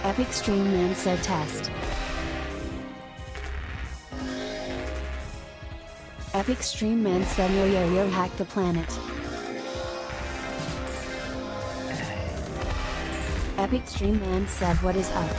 Epic Stream Man said test. Epic Stream Man said yo hack the planet. Epic Stream Man said what is up?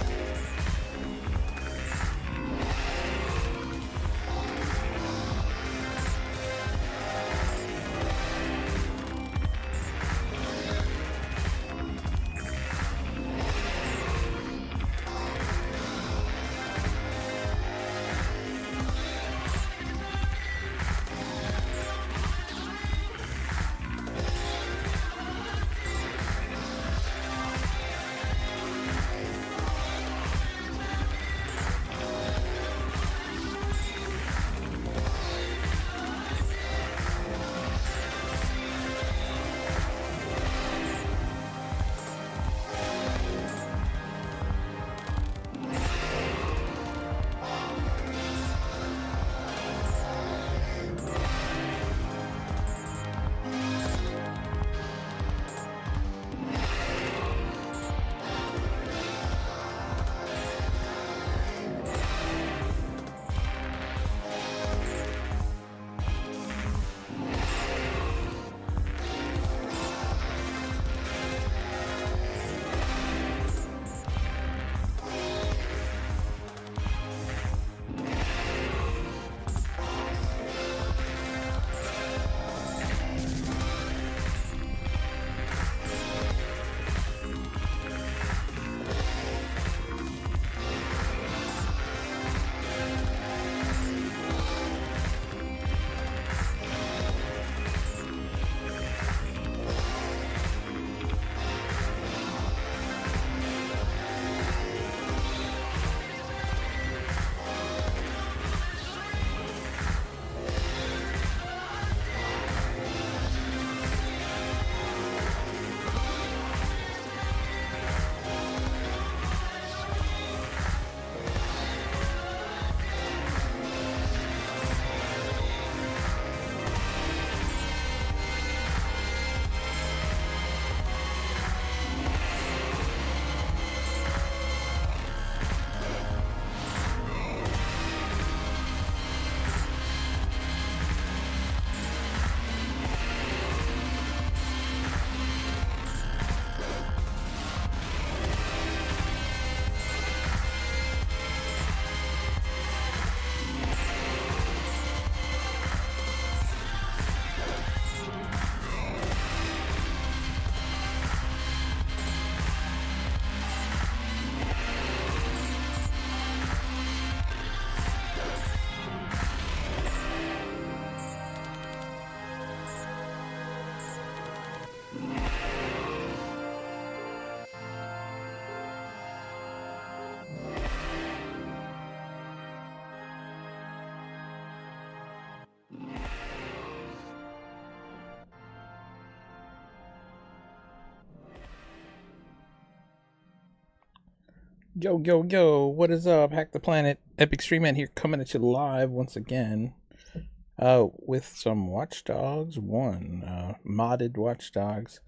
Yo, what is up? Hack the Planet, Epic Stream Man here, coming at you live once again with some Watch Dogs 1, modded Watch Dogs.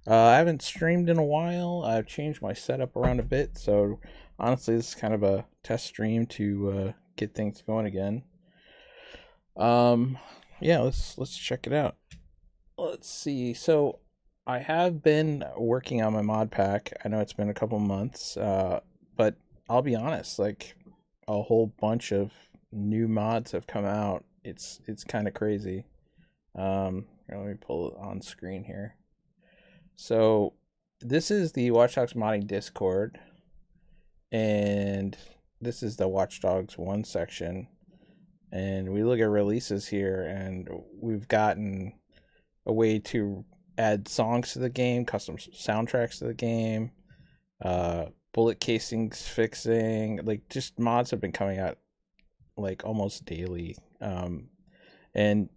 I haven't streamed in a while. I've changed my setup around a bit, so honestly this is kind of a test stream to get things going again. Yeah, let's check it out. Let's see. So I have been working on my mod pack. I know it's been a couple months, but I'll be honest, like a whole bunch of new mods have come out. It's kind of crazy. Let me pull it on screen here. So this is the Watch Dogs modding Discord, and this is the Watch Dogs 1 section. And we look at releases here, and we've gotten a way to add songs to the game, custom soundtracks to the game, bullet casings fixing, like just mods have been coming out like almost daily. And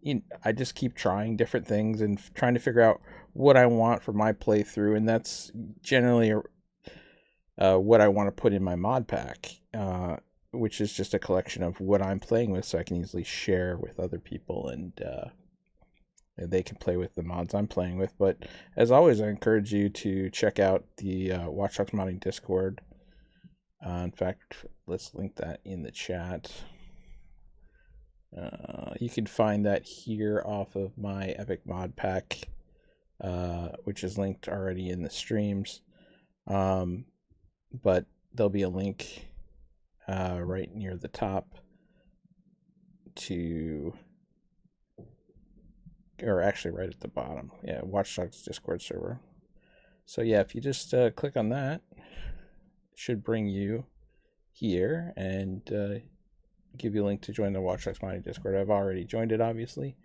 I just keep trying different things and trying to figure out what I want for my playthrough, and that's generally what I want to put in my mod pack, which is just a collection of what I'm playing with, so I can easily share with other people and they can play with the mods I'm playing with. But as always, I encourage you to check out the Watch Dogs Modding Discord. In fact, let's link that in the chat. You can find that here off of my Epic Mod Pack, which is linked already in the streams. But there'll be a link right near the top to, or actually right at the bottom. Yeah, Watch Dogs Discord server. So yeah, if you just click on that, it should bring you here and give you a link to join the Watch Dogs Modding Discord. I've already joined it, obviously.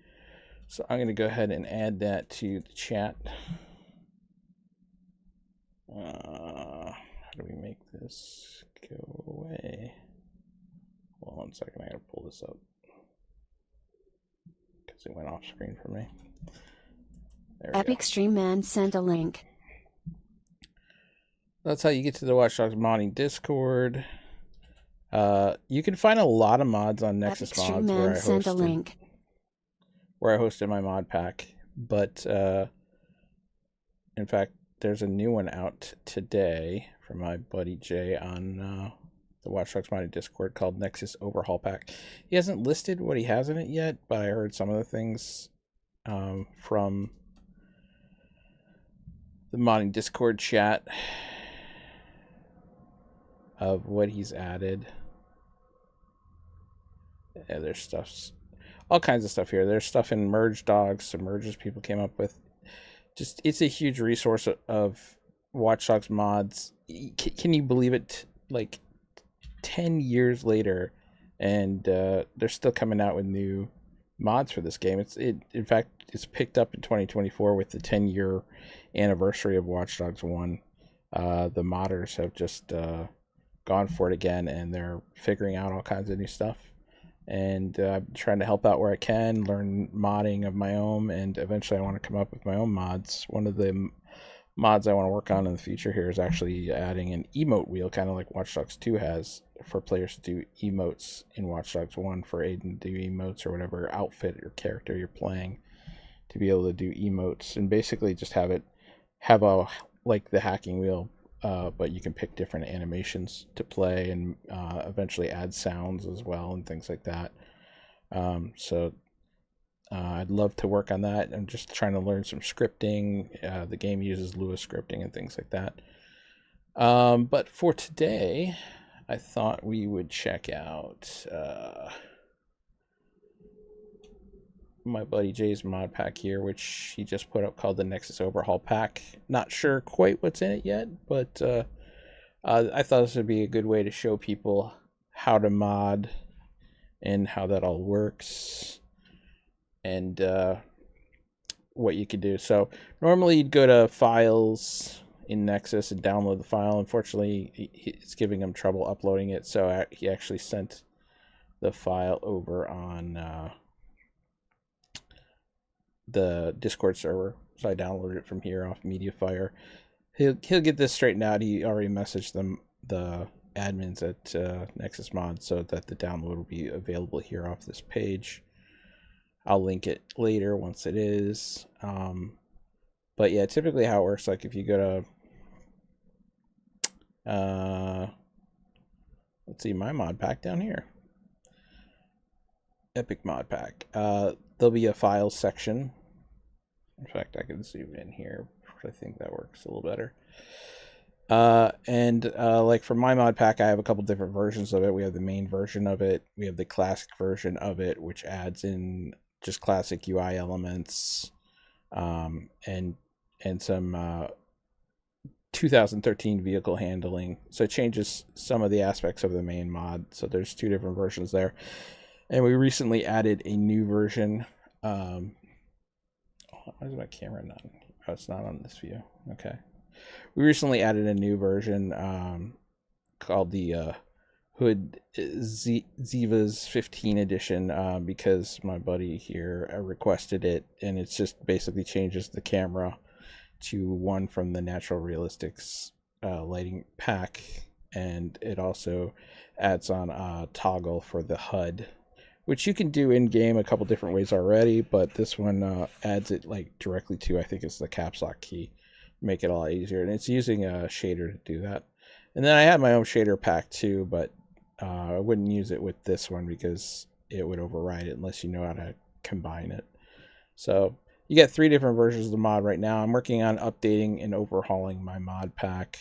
So I'm going to go ahead and add that to the chat. How do we make this go away? Hold on 1 second, I gotta pull this up because it went off screen for me. There we Epic go. Stream Man sent a link. That's how you get to the Watch Dogs Modding Discord. You can find a lot of mods on Nexus Epic Stream Mods Man sent a link. where I hosted my mod pack, but in fact, there's a new one out today from my buddy Jay on the Watch Dogs Modding Discord called Nexus Overhaul Pack. He hasn't listed what he has in it yet, but I heard some of the things from the modding Discord chat of what he's added. Yeah, there's all kinds of stuff here. There's stuff in Merge Dogs, some merges people came up with. Just, it's a huge resource of Watch Dogs mods. Can you believe it? Like 10 years later, and they're still coming out with new mods for this game. In fact, it's picked up in 2024 with the 10-year anniversary of Watch Dogs 1. The modders have just gone for it again, and they're figuring out all kinds of new stuff. And I'm trying to help out where I can, learn modding of my own, and eventually I want to come up with my own mods. One of the mods I want to work on in the future here is actually adding an emote wheel, kind of like Watch Dogs 2 has, for players to do emotes in Watch Dogs 1, for Aiden to do emotes or whatever outfit or character you're playing, to be able to do emotes, and basically just have a, like the hacking wheel, but you can pick different animations to play, and eventually add sounds as well and things like that. So I'd love to work on that. I'm just trying to learn some scripting. The game uses Lua scripting and things like that. But for today, I thought we would check out my buddy Jay's mod pack here, which he just put up, called the Nexus Overhaul Pack. Not sure quite what's in it yet, but I thought this would be a good way to show people how to mod and how that all works, and what you could do. So normally you'd go to Files in Nexus and download the file. Unfortunately, it's giving him trouble uploading it, so he actually sent the file over on the Discord server. So I downloaded it from here off Mediafire. He'll get this straightened out. He already messaged them, the admins at Nexus Mod, so that the download will be available here off this page. I'll link it later once it is. But yeah, typically how it works, like if you go to let's see, my mod pack down here, Epic Mod Pack, there'll be a files section. In fact, I can zoom in here. I think that works a little better. Like for my mod pack, I have a couple different versions of it. We have the main version of it. We have the classic version of it, which adds in just classic UI elements, and some 2013 vehicle handling. So it changes some of the aspects of the main mod. So there's two different versions there. And we recently added a new version. Why is my camera not? Oh, it's not on this view. Okay. We recently added a new version called the Hood Ziva's 15 edition, because my buddy here requested it, and it's just basically changes the camera to one from the Natural Realistics lighting pack, and it also adds on a toggle for the HUD, which you can do in game a couple different ways already, but this one adds it like directly to, I think it's the caps lock key, make it a lot easier, and it's using a shader to do that. And then I have my own shader pack too, but I wouldn't use it with this one because it would override it unless you know how to combine it. So you get 3 different versions of the mod right now. I'm working on updating and overhauling my mod pack.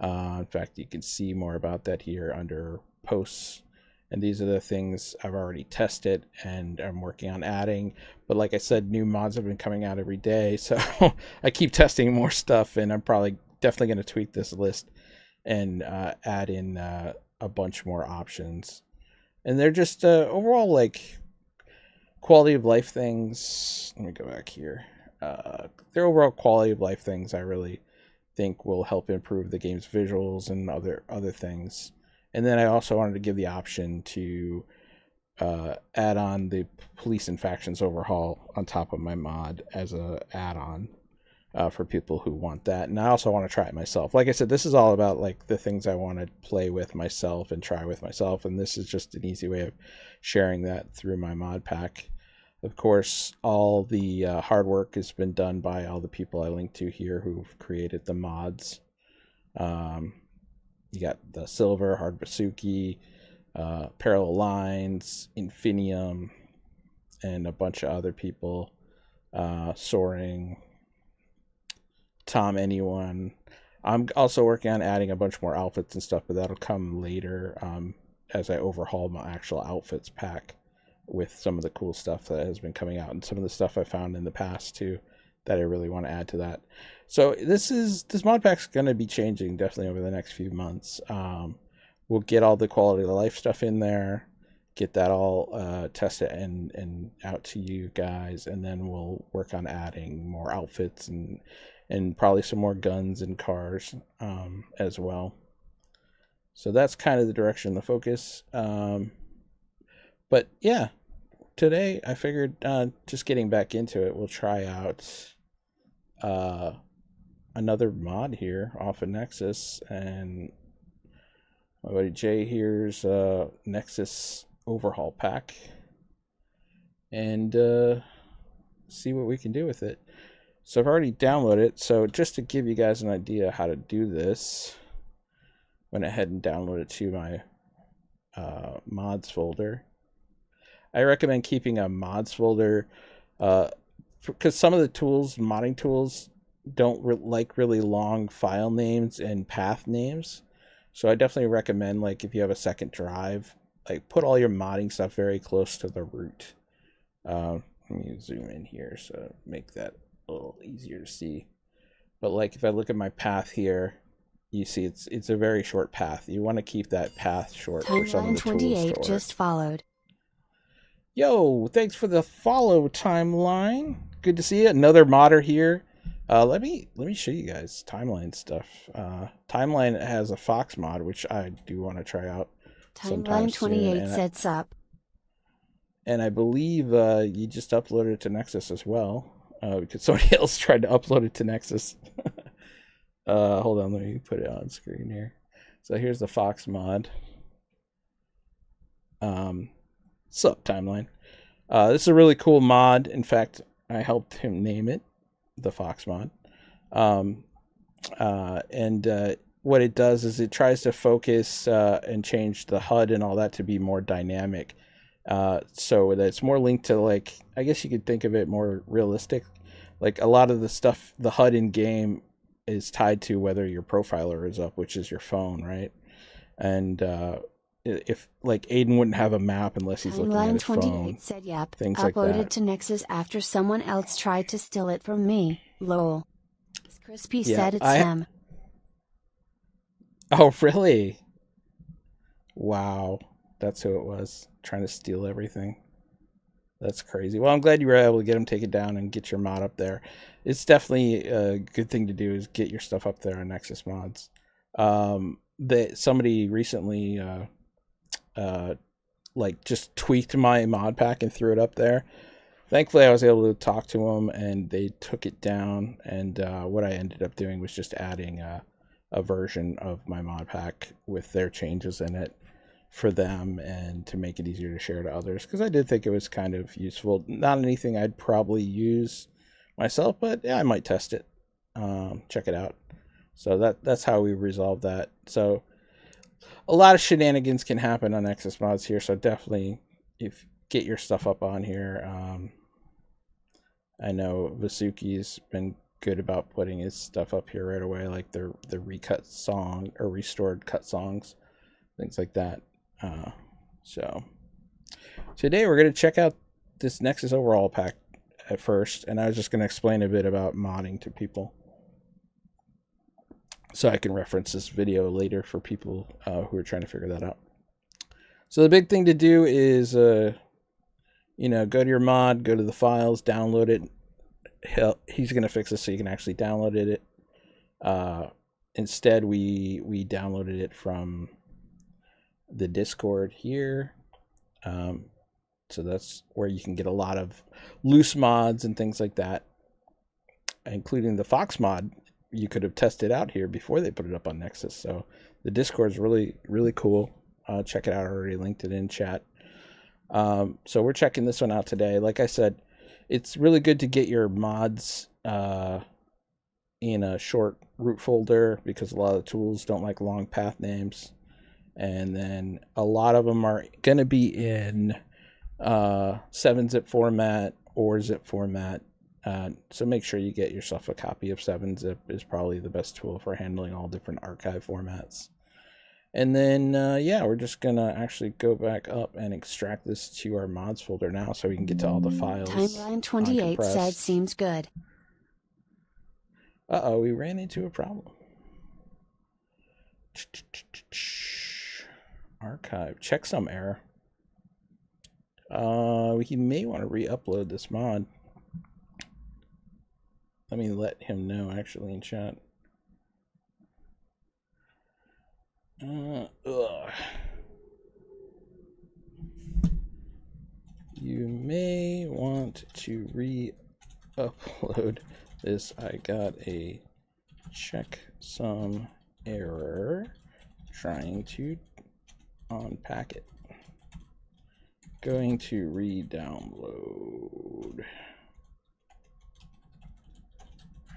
In fact, you can see more about that here under posts. And these are the things I've already tested and I'm working on adding. But like I said, new mods have been coming out every day. So I keep testing more stuff, and I'm definitely going to tweak this list and add in a bunch more options. And they're just overall like quality of life things. Let me go back here. They're overall quality of life things I really think will help improve the game's visuals and other things. And then I also wanted to give the option to add on the police and factions overhaul on top of my mod as a add-on for people who want that. And I also want to try it myself. Like I said, this is all about like the things I want to play with myself and try with myself, and this is just an easy way of sharing that through my mod pack. Of course, all the hard work has been done by all the people I linked to here who've created the mods. You got the Silver, Hard Basuki, Parallel Lines, Infinium, and a bunch of other people. Soaring, Tom Anyone. I'm also working on adding a bunch more outfits and stuff, but that'll come later as I overhaul my actual outfits pack with some of the cool stuff that has been coming out and some of the stuff I found in the past too that I really want to add to that. So this mod pack's going to be changing definitely over the next few months. We'll get all the quality of life stuff in there, get that all tested and out to you guys, and then we'll work on adding more outfits and probably some more guns and cars as well. So that's kind of the direction, the focus. But yeah, today I figured just getting back into it, we'll try out another mod here off of Nexus, and my buddy Jay here's Nexus overhaul pack, and see what we can do with it. So I've already downloaded it. So just to give you guys an idea how to do this, went ahead and downloaded it to my mods folder. I recommend keeping a mods folder because some of the tools, modding tools, don't like really long file names and path names. So I definitely recommend, like, if you have a second drive, like, put all your modding stuff very close to the root. Let me zoom in here so make that a little easier to see. But like if I look at my path here, you see it's a very short path. You want to keep that path short for some of the tools. Timeline 28 just followed. Yo, thanks for the follow, Timeline. Good to see you. Another modder here. Let me show you guys Timeline stuff. Timeline has a Fox mod, which I do want to try out. Timeline 28 sets up. And I believe you just uploaded it to Nexus as well, because somebody else tried to upload it to Nexus. Hold on, let me put it on screen here. So here's the Fox mod. Sup, Timeline. This is a really cool mod. In fact, I helped him name it the Fox mod. What it does is it tries to focus and change the HUD and all that to be more dynamic. So that it's more linked to, like, I guess you could think of it more realistic. Like a lot of the stuff, the HUD in game is tied to whether your profiler is up, which is your phone, right? And if like Aiden wouldn't have a map unless he's looking at his phone. Timeline 28 said yep. Things like that. Uploaded to Nexus after someone else tried to steal it from me. Lol. Crispy said it's him. Oh, really? Wow. That's who it was, trying to steal everything. That's crazy. Well, I'm glad you were able to get him taken down and get your mod up there. It's definitely a good thing to do, is get your stuff up there on Nexus mods. Somebody recently like just tweaked my mod pack and threw it up there. Thankfully, I was able to talk to them and they took it down. And what I ended up doing was just adding a version of my mod pack with their changes in it. for them and to make it easier to share to others, because I did think it was kind of useful. Not anything I'd probably use myself, but yeah, I might test it, check it out. So that's how we resolved that. So a lot of shenanigans can happen on Nexus mods here, so definitely get your stuff up on here. I know Vasuki's been good about putting his stuff up here right away, like the recut song or restored cut songs, things like that. So today we're going to check out this Nexus overall pack at first, and I was just going to explain a bit about modding to people, so I can reference this video later for people who are trying to figure that out. So the big thing to do is, go to your mod, go to the files, download it. He's going to fix this so you can actually download it. Instead, we downloaded it from the Discord here. So that's where you can get a lot of loose mods and things like that, including the Fox mod. You could have tested out here before they put it up on Nexus. So the Discord is really, really cool. Check it out. I already linked it in chat. So we're checking this one out today. Like I said, it's really good to get your mods in a short root folder, because a lot of the tools don't like long path names. And then a lot of them are going to be in 7-zip format or zip format. So make sure you get yourself a copy of 7-zip. Is probably the best tool for handling all different archive formats. And then, yeah, we're just going to actually go back up and extract this to our mods folder now, so we can get to all the files. Timeline 28 said seems good. Uh-oh, we ran into a problem. Archive. Checksum error. He may want to re-upload this mod. Let me let him know, actually, in chat. You may want to re-upload this. I got a checksum error trying to unpack it. Going to re-download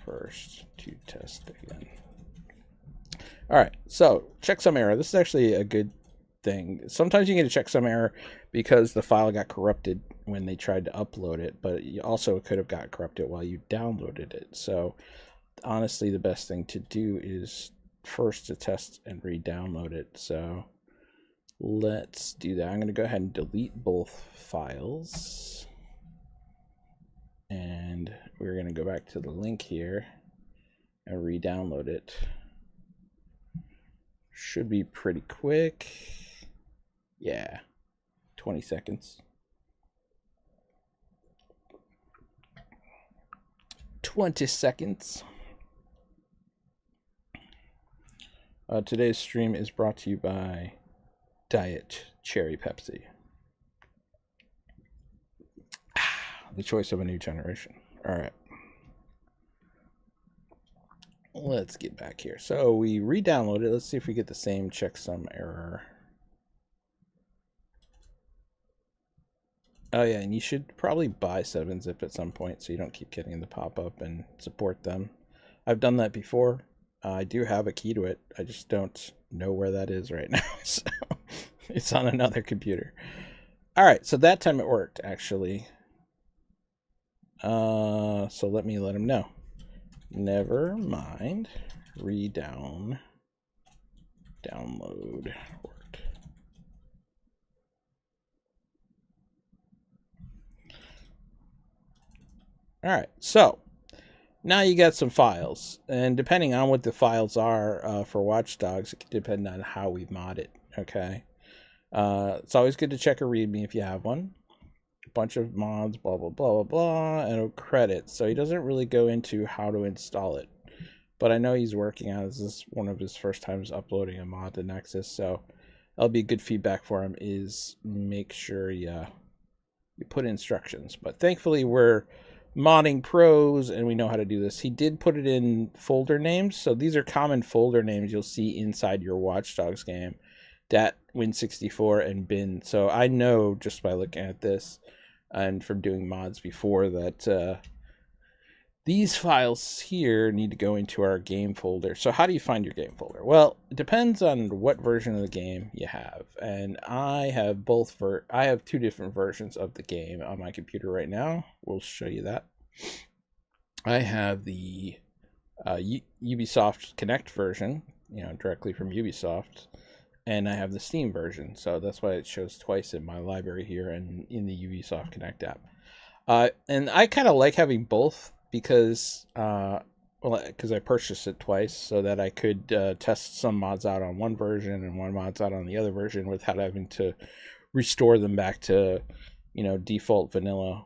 first to test again. All right, so checksum error. This is actually a good thing. Sometimes you get a checksum error because the file got corrupted when they tried to upload it, but you also could have got corrupted while you downloaded it. So honestly, the best thing to do is first to test and re-download it. So let's do that. I'm going to go ahead and delete both files. And we're going to go back to the link here and re-download it. Should be pretty quick. Yeah, 20 seconds. 20 seconds. Today's stream is brought to you by Diet Cherry Pepsi. The choice of a new generation. All right. Let's get back here. So we re-download it. Let's see if we get the same checksum error. Oh yeah, and you should probably buy 7-zip at some point so you don't keep getting the pop-up and support them. I've done that before. I do have a key to it. I just don't know where that is right now. So it's on another computer. All right, so that time it worked, actually. So let him know. Never mind. Download worked. All right, so now you got some files, and depending on what the files are for Watchdogs, it can depend on how we mod it. Okay, it's always good to check a README if you have one. A bunch of mods, blah blah blah blah blah, and credits. So he doesn't really go into how to install it, but I know he's working on it. This is one of his first times uploading a mod to Nexus, so that'll be good feedback for him. Is make sure you put instructions. But thankfully we're modding pros and we know how to do this. He did put it in folder names, so these are common folder names you'll see inside your Watchdogs game dat win64 and bin. So I know just by looking at this and from doing mods before that these files here need to go into our game folder. So how do you find your game folder? Well, it depends on what version of the game you have. And I have I have two different versions of the game on my computer right now. We'll show you that. I have the Ubisoft Connect version, directly from Ubisoft, and I have the Steam version. So that's why it shows twice in my library here and in the Ubisoft Connect app. And I kind of like having both because I purchased it twice so that I could test some mods out on one version and one mods out on the other version without having to restore them back to, default vanilla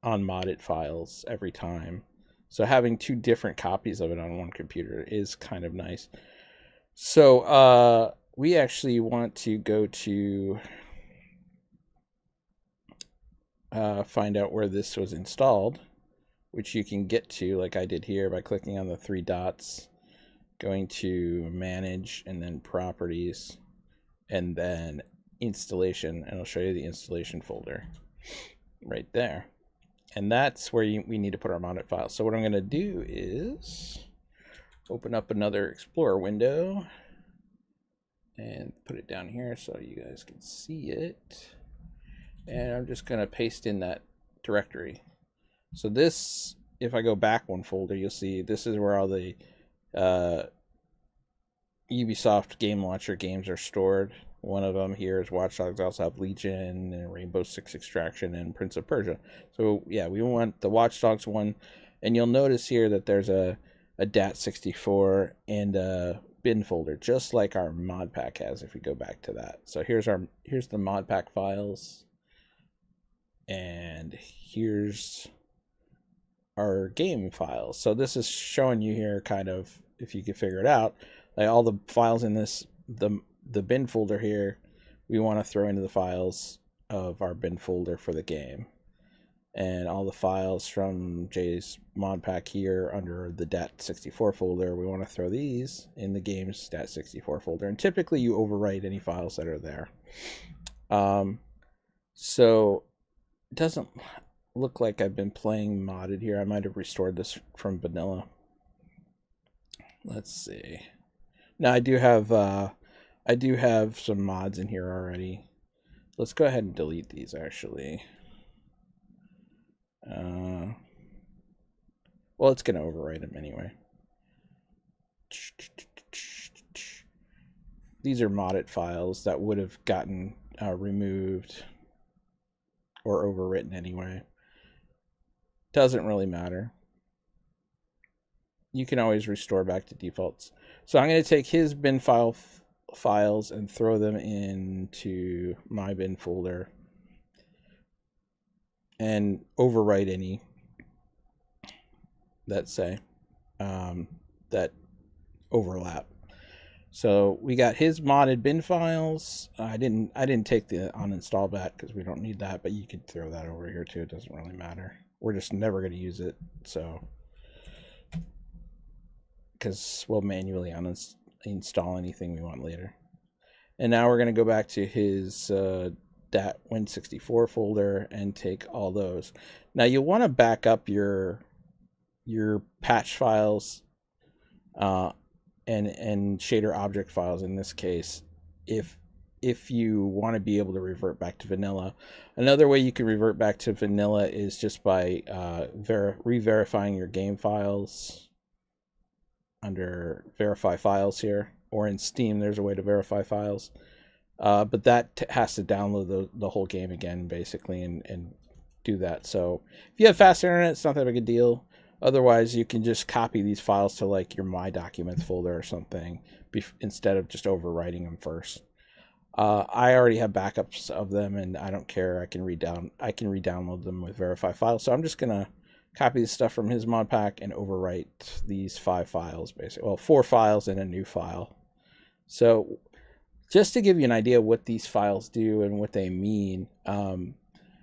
unmodded files every time. So having two different copies of it on one computer is kind of nice. So we actually want to go to find out where this was installed, which you can get to like I did here by clicking on the three dots, going to manage and then properties and then installation, and I'll show you the installation folder right there. And that's where we need to put our modded files. So what I'm going to do is open up another Explorer window and put it down here so you guys can see it. And I'm just going to paste in that directory. So this, if I go back one folder, you'll see this is where all the Ubisoft Game Launcher games are stored. One of them here is Watch Dogs. I also have Legion and Rainbow Six Extraction and Prince of Persia. So yeah, we want the Watch Dogs one. And you'll notice here that there's a DAT64 and a bin folder, just like our mod pack has if we go back to that. So here's the mod pack files. And here's our game files. So this is showing you here kind of, if you could figure it out, like all the files in this, the bin folder here, we want to throw into the files of our bin folder for the game. And all the files from Jay's mod pack here under the DAT64 folder, we want to throw these in the game's DAT64 folder. And typically you overwrite any files that are there. So it doesn't look like I've been playing modded here. I might have restored this from vanilla. Let's see. Now I do have some mods in here already. Let's go ahead and delete these actually. Well, it's going to overwrite them anyway. These are modded files that would have gotten removed or overwritten anyway. Doesn't really matter. You can always restore back to defaults. So I'm going to take his bin files and throw them into my bin folder and overwrite any that say that overlap. So we got his modded bin files. I didn't take the uninstall back because we don't need that, but you could throw that over here too. It doesn't really matter. We're just never going to use it, so because we'll manually uninstall anything we want later. And now we're going to go back to his DAT Win64 folder and take all those. Now you'll want to back up your patch files and shader object files in this case if you want to be able to revert back to vanilla. Another way you can revert back to vanilla is just by re-verifying your game files under verify files here, or in Steam there's a way to verify files, but that has to download the whole game again basically and do that. So if you have fast internet, it's not that big a deal. Otherwise you can just copy these files to like your My Documents folder or something instead of just overwriting them first. I already have backups of them and I don't care. I can re-download them with verify files. So I'm just gonna copy the stuff from his mod pack and overwrite these 5 files basically. Well, 4 files and a new file. So just to give you an idea what these files do and what they mean.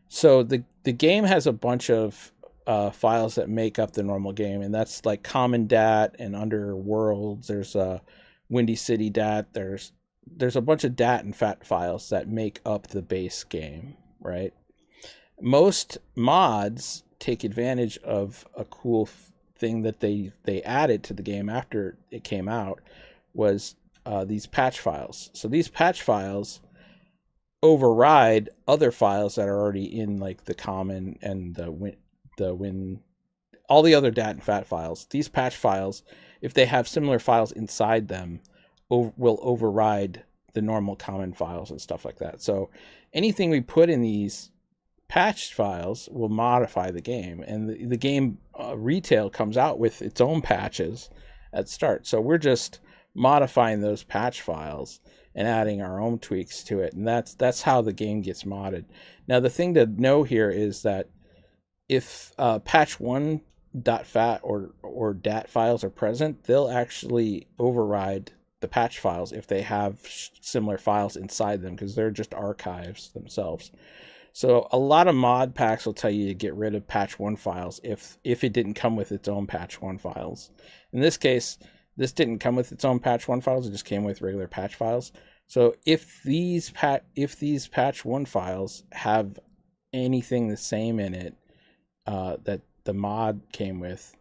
So the game has a bunch of files that make up the normal game, and that's like common DAT and under worlds. There's Windy City DAT. There's there's a bunch of DAT and FAT files that make up the base game, right? Most mods take advantage of a cool thing that they added to the game after it came out, was these patch files. So these patch files override other files that are already in like the common and the win, all the other DAT and FAT files. These patch files, if they have similar files inside them, will override the normal common files and stuff like that. So anything we put in these patched files will modify the game, and the game retail comes out with its own patches at start. So we're just modifying those patch files and adding our own tweaks to it, and that's how the game gets modded. Now the thing to know here is that if patch 1.fat or DAT files are present, they'll actually override the patch files if they have similar files inside them, because they're just archives themselves. So a lot of mod packs will tell you to get rid of patch 1 files if it didn't come with its own patch 1 files. In this case, this didn't come with its own patch 1 files, it just came with regular patch files. So if these patch 1 files have anything the same in it that the mod came with,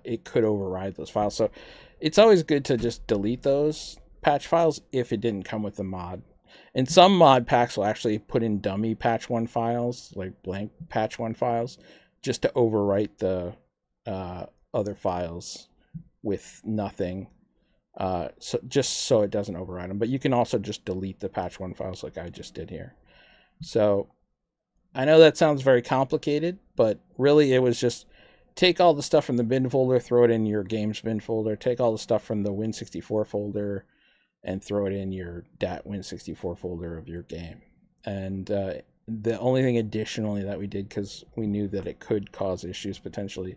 it could override those files. So it's always good to just delete those patch files if it didn't come with the mod. And some mod packs will actually put in dummy patch 1 files, like blank patch 1 files, just to overwrite the other files with nothing, so it doesn't override them. But you can also just delete the patch 1 files like I just did here. So I know that sounds very complicated, but really it was just take all the stuff from the bin folder, throw it in your games bin folder, take all the stuff from the Win64 folder, and throw it in your DAT Win64 folder of your game. And the only thing additionally that we did, because we knew that it could cause issues potentially,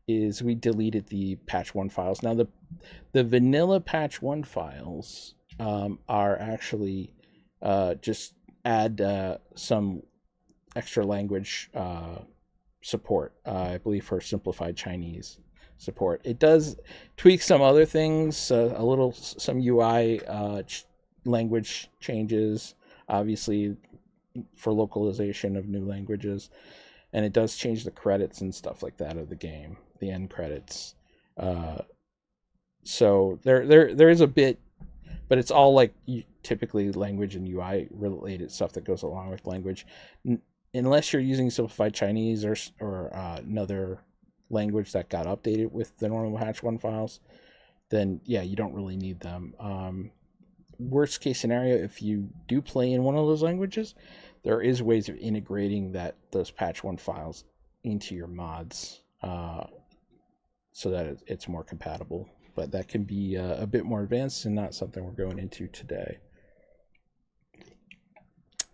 is we deleted the patch 1 files. Now the vanilla patch 1 files are actually just add some extra language support, I believe for simplified Chinese support. It does tweak some other things, some UI language changes, obviously for localization of new languages, and it does change the credits and stuff like that of the game, the end credits. So there is a bit, but it's all like typically language and UI related stuff that goes along with language. Unless you're using simplified Chinese or another language that got updated with the normal patch 1 files, then yeah, you don't really need them. Worst case scenario, if you do play in one of those languages, there is ways of integrating those patch 1 files into your mods so that it's more compatible. But that can be a bit more advanced and not something we're going into today.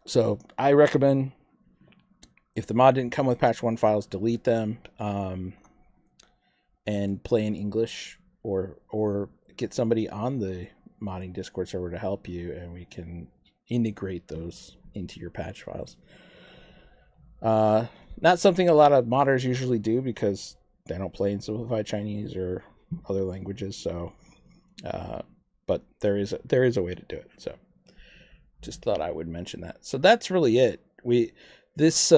So I recommend, if the mod didn't come with patch 1 files, delete them and play in English, or get somebody on the modding Discord server to help you, and we can integrate those into your patch files. Not something a lot of modders usually do because they don't play in simplified Chinese or other languages. So, but there is a way to do it. So, just thought I would mention that. So that's really it. This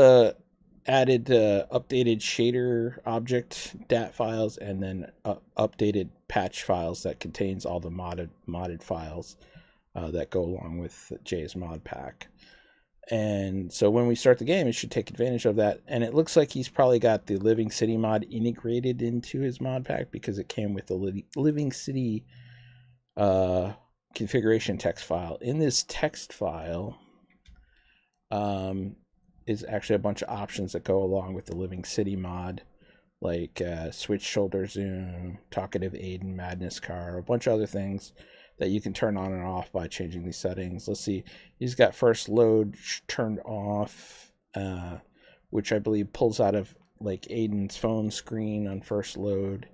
added updated shader object DAT files, and then updated patch files that contains all the modded files that go along with Jay's mod pack. And so when we start the game, it should take advantage of that. And it looks like he's probably got the Living City mod integrated into his mod pack, because it came with the Living City configuration text file. In this text file is actually a bunch of options that go along with the Living City mod, like switch shoulder zoom, talkative Aiden, madness car, a bunch of other things that you can turn on and off by changing these settings. Let's see, he's got first load turned off, which I believe pulls out of like Aiden's phone screen on first load.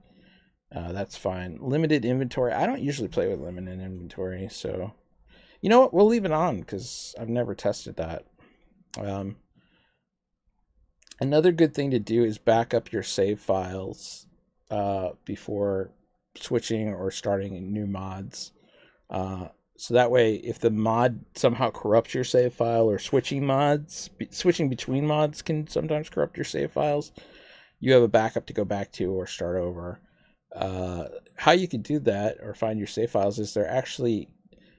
That's fine. Limited inventory, I don't usually play with limited inventory, so you know what, we'll leave it on because I've never tested that. Another good thing to do is back up your save files before switching or starting new mods. So that way, if the mod somehow corrupts your save file, or switching between mods can sometimes corrupt your save files, you have a backup to go back to or start over. How you can do that or find your save files is they're actually,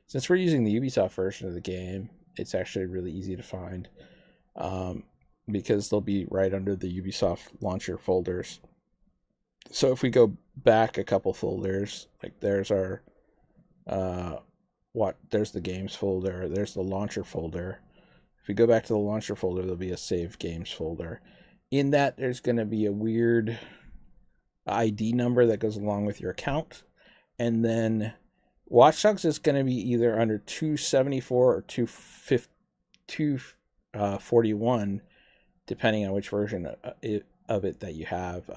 since we're using the Ubisoft version of the game, it's actually really easy to find, because they'll be right under the Ubisoft launcher folders. So if we go back a couple folders, like there's our there's the games folder, there's the launcher folder. If we go back to the launcher folder, there'll be a save games folder. In that, there's going to be a weird ID number that goes along with your account. And then Watch Dogs is going to be either under 274 or 241, depending on which version of it that you have.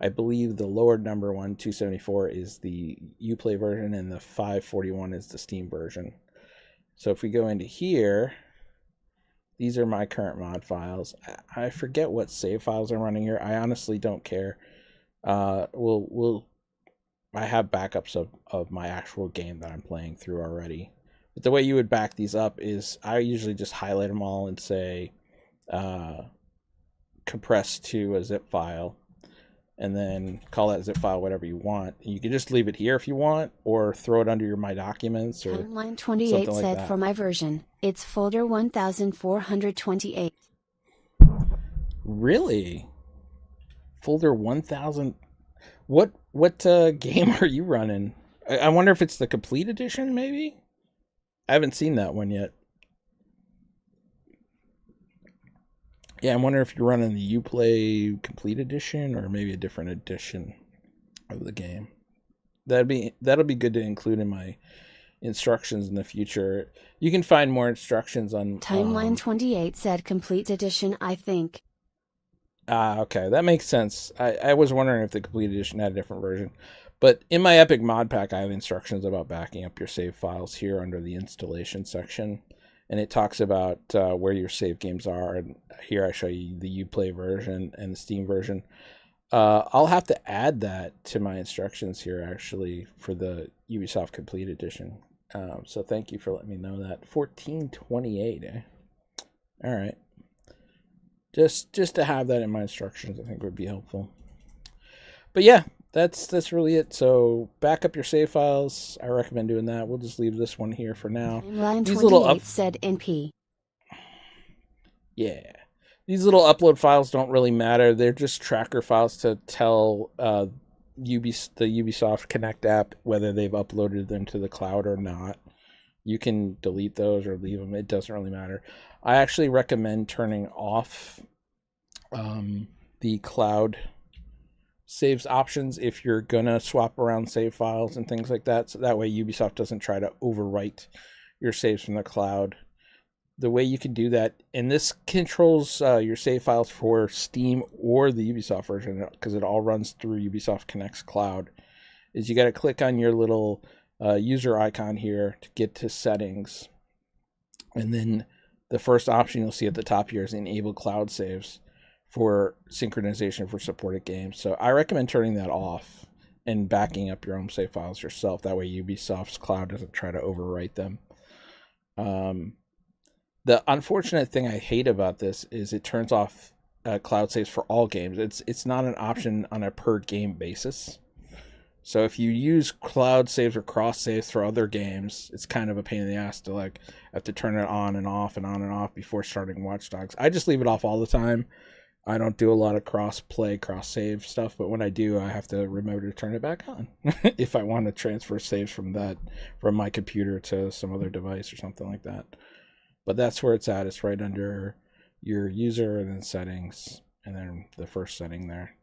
I believe the lower number one, 274, is the Uplay version, and the 541 is the Steam version. So if we go into here, these are my current mod files. I forget what save files I'm running here. I honestly don't care. I have backups of my actual game that I'm playing through already. But the way you would back these up is I usually just highlight them all and say compress to a zip file, and then call that zip file whatever you want. You can just leave it here if you want, or throw it under your My Documents or Timeline 28 something like said that. for my version, it's folder 1428. Really? Folder 1000? What game are you running? I wonder if it's the complete edition, maybe? I haven't seen that one yet. Yeah, I'm wondering if you're running the Uplay Complete Edition or maybe a different edition of the game. That'll be good to include in my instructions in the future. You can find more instructions on Timeline 28 said complete edition, I think. Okay, that makes sense. I was wondering if the Complete Edition had a different version. But in my Epic Mod Pack, I have instructions about backing up your save files here under the installation section. And it talks about where your save games are. And here I show you the Uplay version and the Steam version. I'll have to add that to my instructions here, actually, for the Ubisoft Complete Edition. So thank you for letting me know that. 1428, eh? All right. Just to have that in my instructions, I think would be helpful. But yeah, that's really it. So back up your save files. I recommend doing that. We'll just leave this one here for now. Timeline 28 said NP. Yeah. These little upload files don't really matter. They're just tracker files to tell the Ubisoft Connect app whether they've uploaded them to the cloud or not. You can delete those or leave them. It doesn't really matter. I actually recommend turning off the cloud saves options if you're gonna swap around save files and things like that, so that way Ubisoft doesn't try to overwrite your saves from the cloud. The way you can do that, and this controls your save files for Steam or the Ubisoft version, because it all runs through Ubisoft Connect's cloud, is you got to click on your little user icon here to get to settings, and then the first option you'll see at the top here is enable cloud saves for synchronization for supported games. So I recommend turning that off and backing up your own save files yourself. That way Ubisoft's cloud doesn't try to overwrite them. The unfortunate thing I hate about this is it turns off cloud saves for all games. It's not an option on a per game basis. So if you use cloud saves or cross saves for other games, it's kind of a pain in the ass to like have to turn it on and off and on and off before starting Watch Dogs. I just leave it off all the time. I don't do a lot of cross-play, cross-save stuff, but when I do, I have to remember to turn it back on if I want to transfer saves from my computer to some other device or something like that. But that's where it's at. It's right under your user and then settings, and then the first setting there.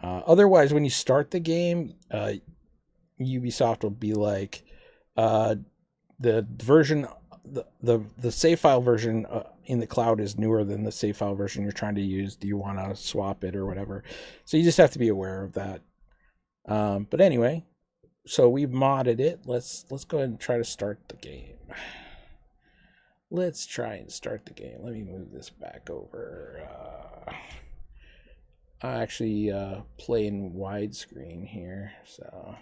Otherwise, when you start the game, Ubisoft will be like, the version, the save file version in the cloud is newer than the save file version you're trying to use. Do you want to swap it or whatever? So you just have to be aware of that. But anyway, so we've modded it. Let's go ahead and try to start the game. Let's try and start the game. Let me move this back over. I actually play in widescreen here, so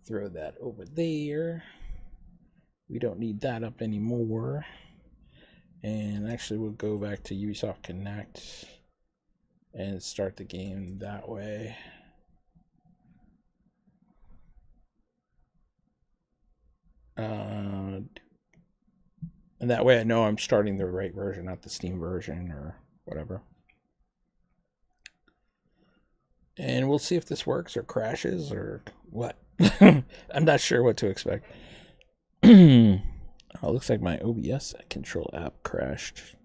Throw that over there. We don't need that up anymore. And actually we'll go back to Ubisoft Connect and start the game that way. And that way I know I'm starting the right version, not the Steam version or whatever. And we'll see if this works or crashes or what. I'm not sure what to expect. Oh, looks like my OBS control app crashed.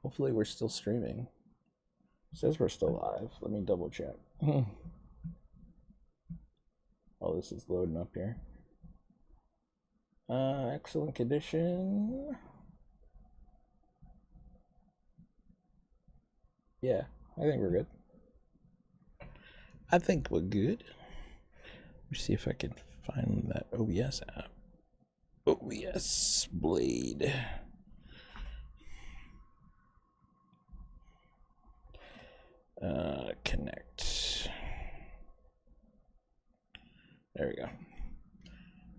Hopefully we're still streaming. It says we're still live. Let me double check. Oh, this is loading up here. Excellent condition. Yeah, I think we're good. I think we're good. Let me see if I can find that OBS app. OBS Blade. Connect. There we go.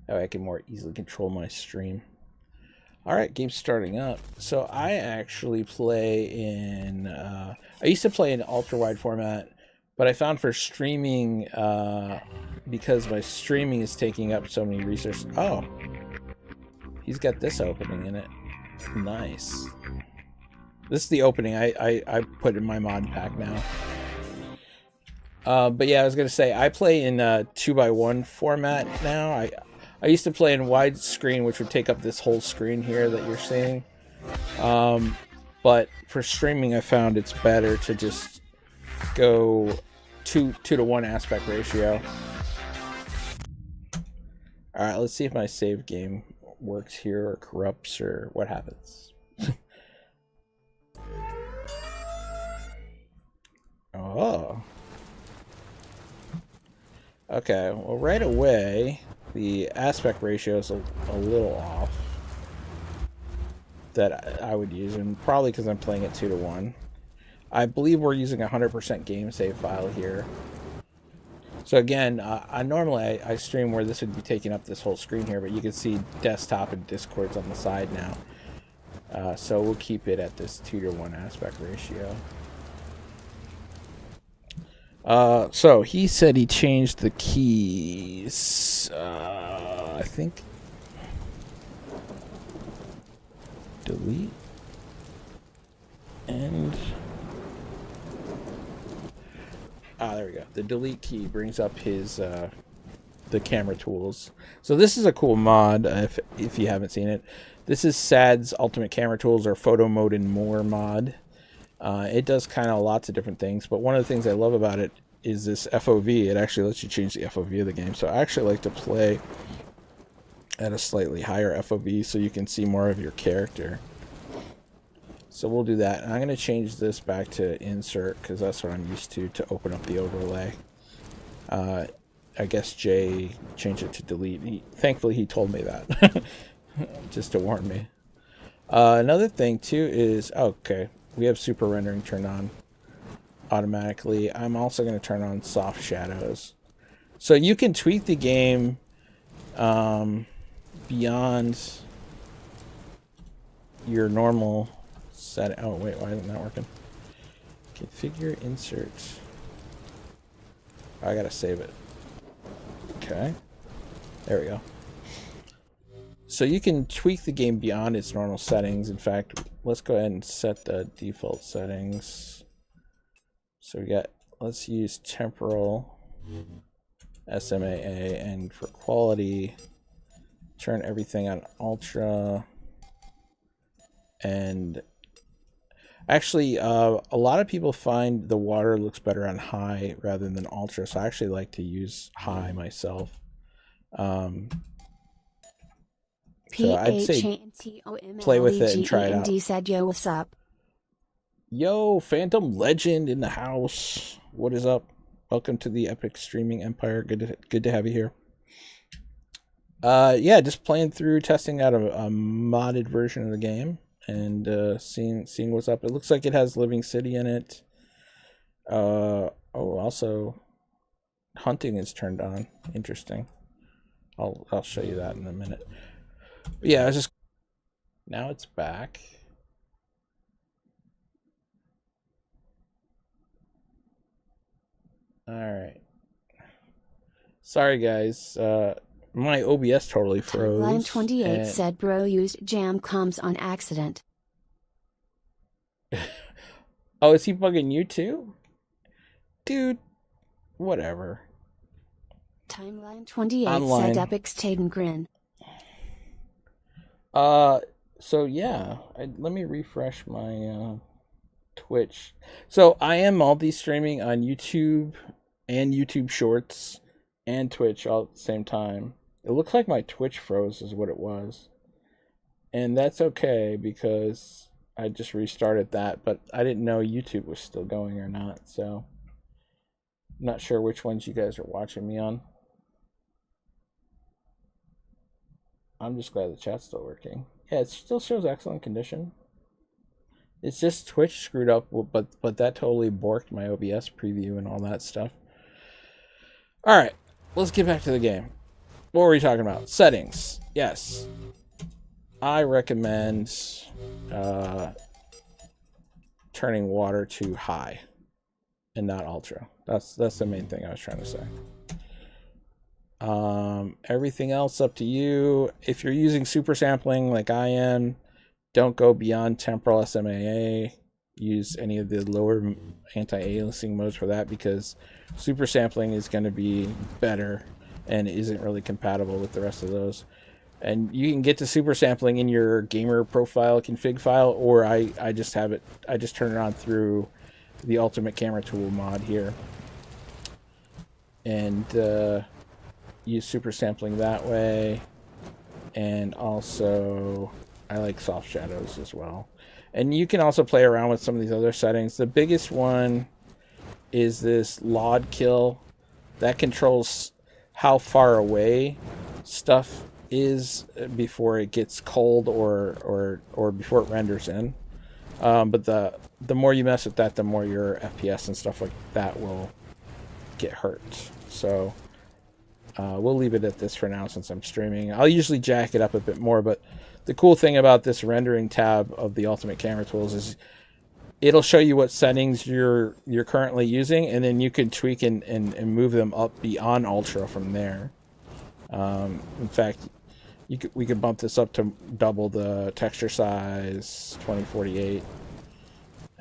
That way I can more easily control my stream. Alright, game's starting up. So I actually play in... I used to play in ultra-wide format, but I found for streaming, because my streaming is taking up so many resources... Oh! He's got this opening in it. Nice. This is the opening I put in my mod pack now. But yeah, I was going to say, I play in 2x1 format now. I used to play in widescreen, which would take up this whole screen here that you're seeing. But for streaming, I found it's better to just go 2:1 aspect ratio. Alright, let's see if my save game works here or corrupts or what happens. Oh. Okay, well right away, the aspect ratio is a little off that I would use, and probably because I'm playing it 2:1. I believe we're using a 100% game save file here. So again, I normally stream where this would be taking up this whole screen here, but you can see desktop and Discord's on the side now. So we'll keep it at this 2:1 aspect ratio. So he said he changed the keys. I think delete and there we go. The delete key brings up his the camera tools. So this is a cool mod if you haven't seen it. This is SAD's Ultimate Camera Tools or Photo Mode and More mod. It does kind of lots of different things, but one of the things I love about it is this FOV. It actually lets you change the FOV of the game. So I actually like to play at a slightly higher FOV so you can see more of your character. So we'll do that. And I'm going to change this back to insert because that's what I'm used to open up the overlay. I guess Jay changed it to delete. Thankfully, he told me that just to warn me. Another thing too is, okay, we have super rendering turned on automatically. I'm also going to turn on soft shadows. So you can tweak the game beyond your normal set. Oh wait, why isn't that working? Configure insert. I gotta save it. Okay, there we go. So you can tweak the game beyond its normal settings. In fact, let's go ahead and set the default settings. So we got, let's use temporal SMAA, and for quality, turn everything on ultra. And actually, a lot of people find the water looks better on high rather than ultra, so I actually like to use high myself. So I'd say play with it and try it out. Said, yo, what's up? Yo, Phantom Legend in the house. What is up? Welcome to the Epic Streaming Empire. Good to have you here. Yeah, just playing through, testing out a modded version of the game and seeing what's up. It looks like it has Living City in it. Oh, also hunting is turned on. Interesting. I'll show you that in a minute. But yeah, I was just now it's back. All right. Sorry guys. My OBS totally froze. Timeline 28 said bro used jam comms on accident. Oh, is he bugging you too? Dude, whatever. Timeline 28 Online. said Epic's Taden grin. So yeah, let me refresh my Twitch. So I am multi-streaming on YouTube and YouTube Shorts and Twitch all at the same time. It looks like my Twitch froze is what it was. And that's okay because I just restarted that, but I didn't know YouTube was still going or not, so I'm not sure which ones you guys are watching me on. I'm just glad the chat's still working. Yeah, it still shows excellent condition. It's just Twitch screwed up, but that totally borked my OBS preview and all that stuff. All right, let's get back to the game. What were we talking about? Settings. Yes. I recommend turning water to high and not ultra. That's the main thing I was trying to say. Everything else up to you. If you're using super sampling like I am, don't go beyond temporal SMAA. Use any of the lower anti-aliasing modes for that because super sampling is going to be better and isn't really compatible with the rest of those. And you can get to super sampling in your gamer profile config file, or I just have it. I just turn it on through the Ultimate Camera Tool mod here, and use super sampling that way. And also, I like soft shadows as well. And you can also play around with some of these other settings. The biggest one is this LOD kill that controls how far away stuff is before it gets cold or before it renders in. But the more you mess with that, the more your FPS and stuff like that will get hurt. So we'll leave it at this for now since I'm streaming. I'll usually jack it up a bit more, but the cool thing about this rendering tab of the Ultimate Camera Tools is it'll show you what settings you're currently using, and then you can tweak and move them up beyond ultra from there. In fact, we could bump this up to double the texture size, 2048,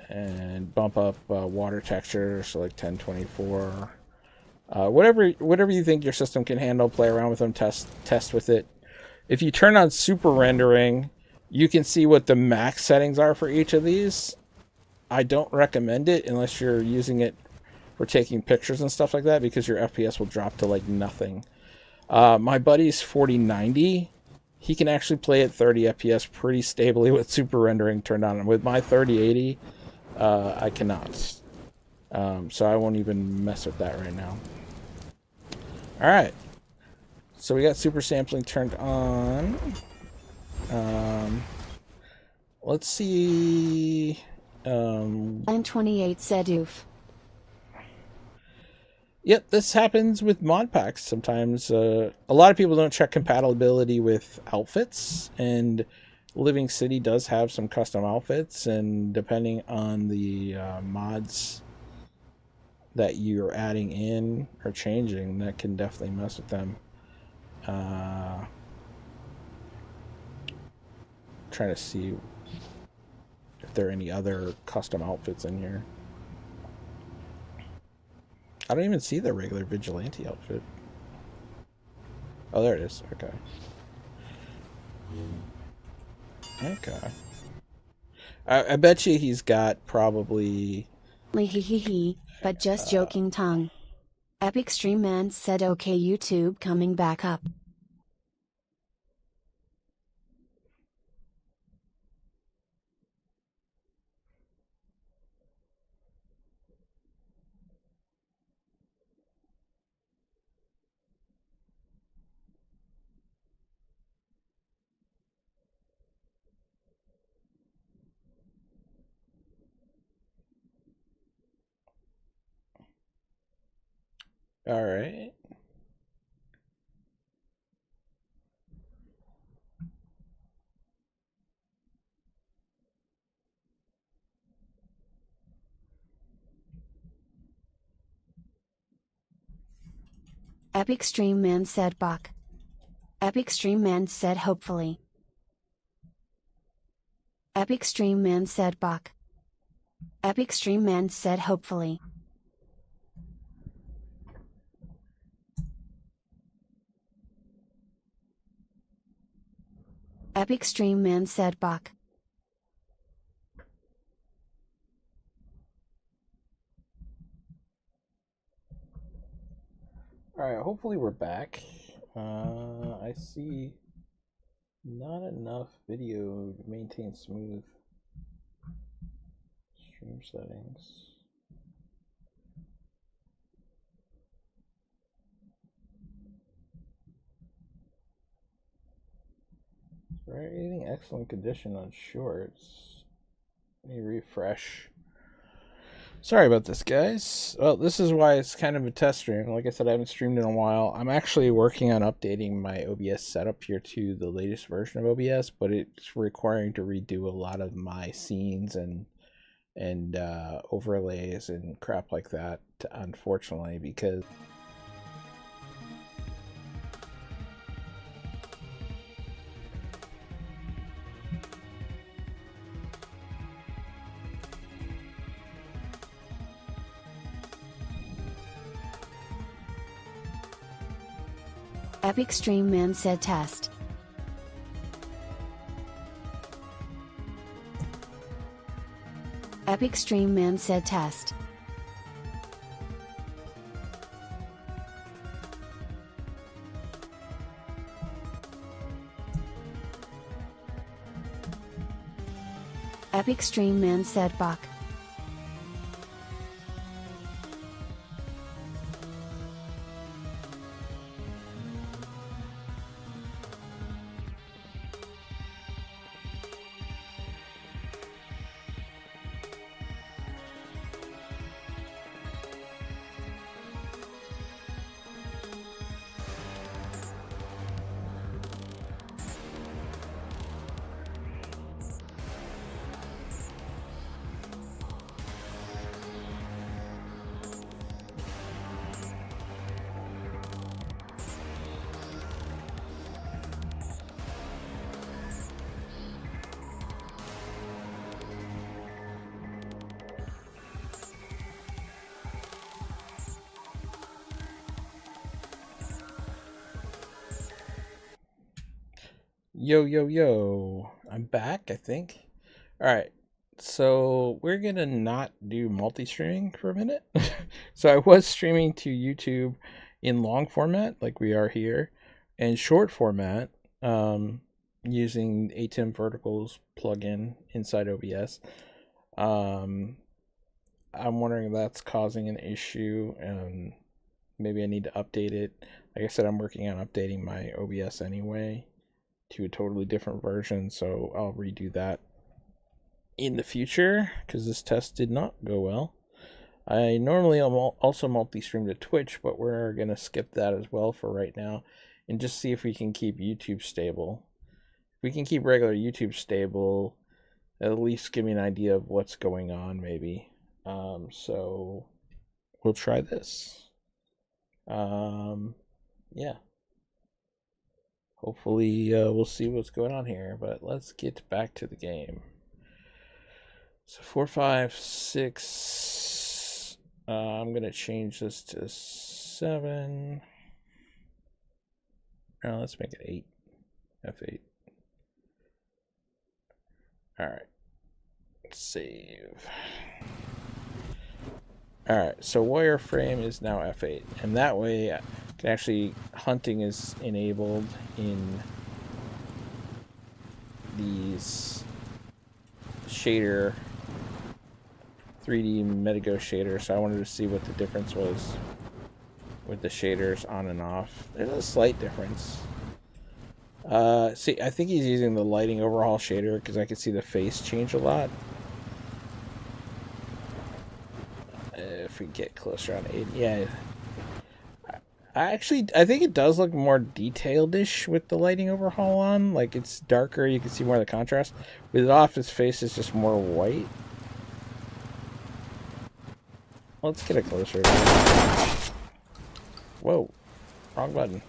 and bump up water texture, so like 1024. Whatever you think your system can handle, play around with them, test with it. If you turn on super rendering, you can see what the max settings are for each of these. I don't recommend it unless you're using it for taking pictures and stuff like that, because your FPS will drop to like nothing. My buddy's 4090. He can actually play at 30 FPS pretty stably with super rendering turned on. With my 3080, I cannot. So I won't even mess with that right now. All right. So we got super sampling turned on. Let's see. Line 28 said oof. Yep, this happens with mod packs sometimes. A lot of people don't check compatibility with outfits, and Living City does have some custom outfits, and depending on the mods that you're adding in or changing, that can definitely mess with them. Trying to see if there are any other custom outfits in here. I don't even see the regular vigilante outfit. Oh, there it is. Okay. Okay. I bet you he's got probably... but just joking tongue. Epic Stream Man said okay YouTube coming back up. All right. Epic Stream Man said Bach. Epic Stream Man said hopefully. Epic Stream Man said Bach. Epic Stream Man said hopefully. Epic Stream Man said Bach. Alright, hopefully we're back. I see not enough video to maintain smooth stream settings. Rating excellent condition on shorts. Let me refresh. Sorry about this, guys. Well, this is why it's kind of a test stream. Like I said, I haven't streamed in a while. I'm actually working on updating my OBS setup here to the latest version of OBS, but it's requiring to redo a lot of my scenes and overlays and crap like that, unfortunately, because Epic Stream Man said test. Epic Stream Man said test. Epic Stream Man said Bach. Yo, I'm back, I think. Alright, so we're gonna not do multi-streaming for a minute. So I was streaming to YouTube in long format, like we are here, and short format, using ATEM Verticals plugin inside OBS. I'm wondering if that's causing an issue, and maybe I need to update it. Like I said, I'm working on updating my OBS anyway to a totally different version, so I'll redo that in the future because this test did not go well. I normally also multi-stream to Twitch, but we're gonna skip that as well for right now and just see if we can keep YouTube stable. If we can keep regular YouTube stable, at least give me an idea of what's going on, maybe. So we'll try this. Yeah. Hopefully we'll see what's going on here, but let's get back to the game. So 4, 5, 6. I'm gonna change this to 7. Now let's make it 8. F8. All right. Save. All right. So wireframe is now F8, and that way. Can actually, hunting is enabled in these shader 3D Metago shader, so I wanted to see what the difference was with the shaders on and off. There's a slight difference. See, I think he's using the lighting overhaul shader because I can see the face change a lot. If we get closer on 8, yeah. I think it does look more detailed-ish with the lighting overhaul on. Like, it's darker, you can see more of the contrast. With it off, his face is just more white. Let's get it closer. Whoa. Wrong button.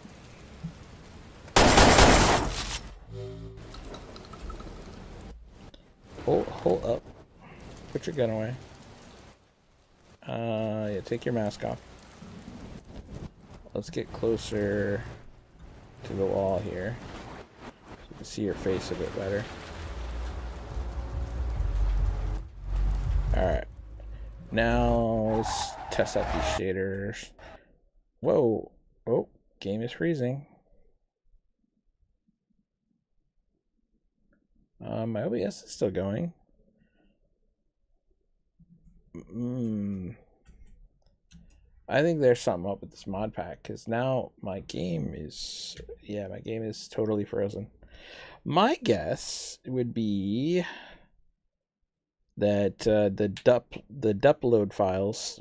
Hold up. Put your gun away. Yeah, take your mask off. Let's get closer to the wall here, so you can see your face a bit better. Alright. Now, let's test out these shaders. Whoa. Oh, game is freezing. My OBS is still going. I think there's something up with this mod pack, because now my game is totally frozen. My guess would be that the depload files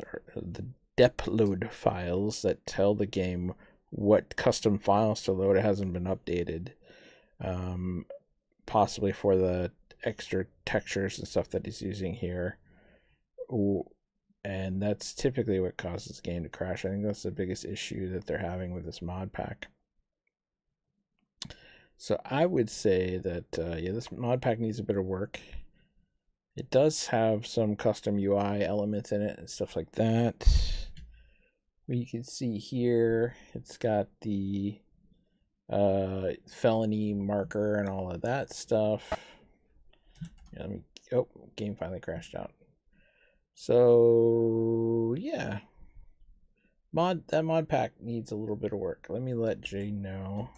that tell the game what custom files to load, it hasn't been updated. Possibly for the extra textures and stuff that he's using here. Ooh. And that's typically what causes the game to crash. I think that's the biggest issue that they're having with this mod pack. So I would say that, yeah, this mod pack needs a bit of work. It does have some custom UI elements in it and stuff like that. You can see here, it's got the felony marker and all of that stuff. Yeah, oh, game finally crashed out. So yeah, that mod pack needs a little bit of work. Let me let Jay know.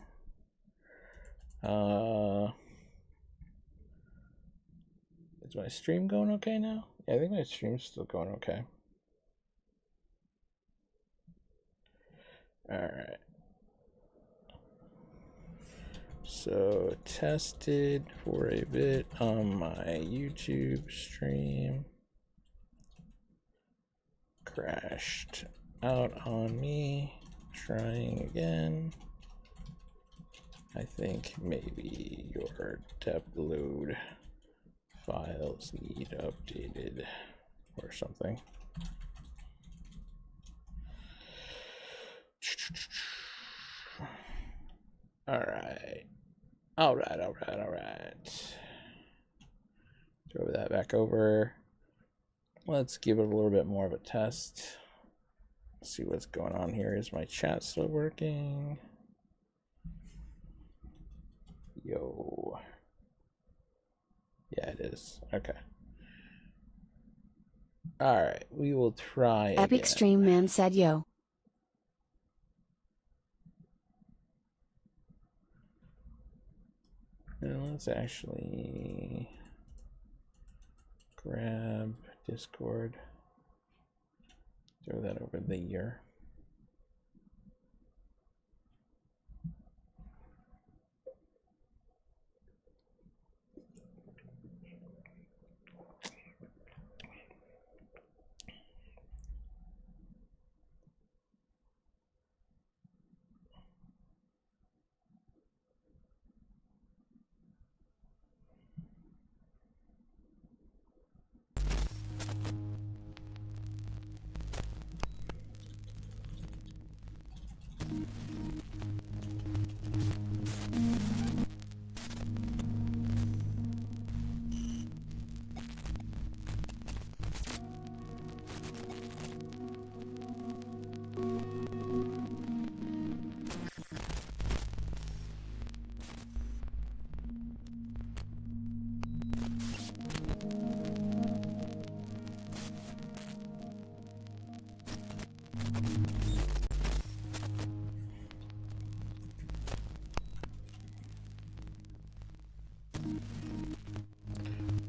Is my stream going okay now? Yeah, I think my stream's still going okay. All right. So tested for a bit on my YouTube stream. Crashed out on me. Trying again. I think maybe your depload files need updated or something. All right. Throw that back over. Let's give it a little bit more of a test. Let's see what's going on here. Is my chat still working? Yo. Yeah, it is. Okay. All right, we will try again. Epic Stream Man said yo. And let's actually grab Discord. Throw that over there.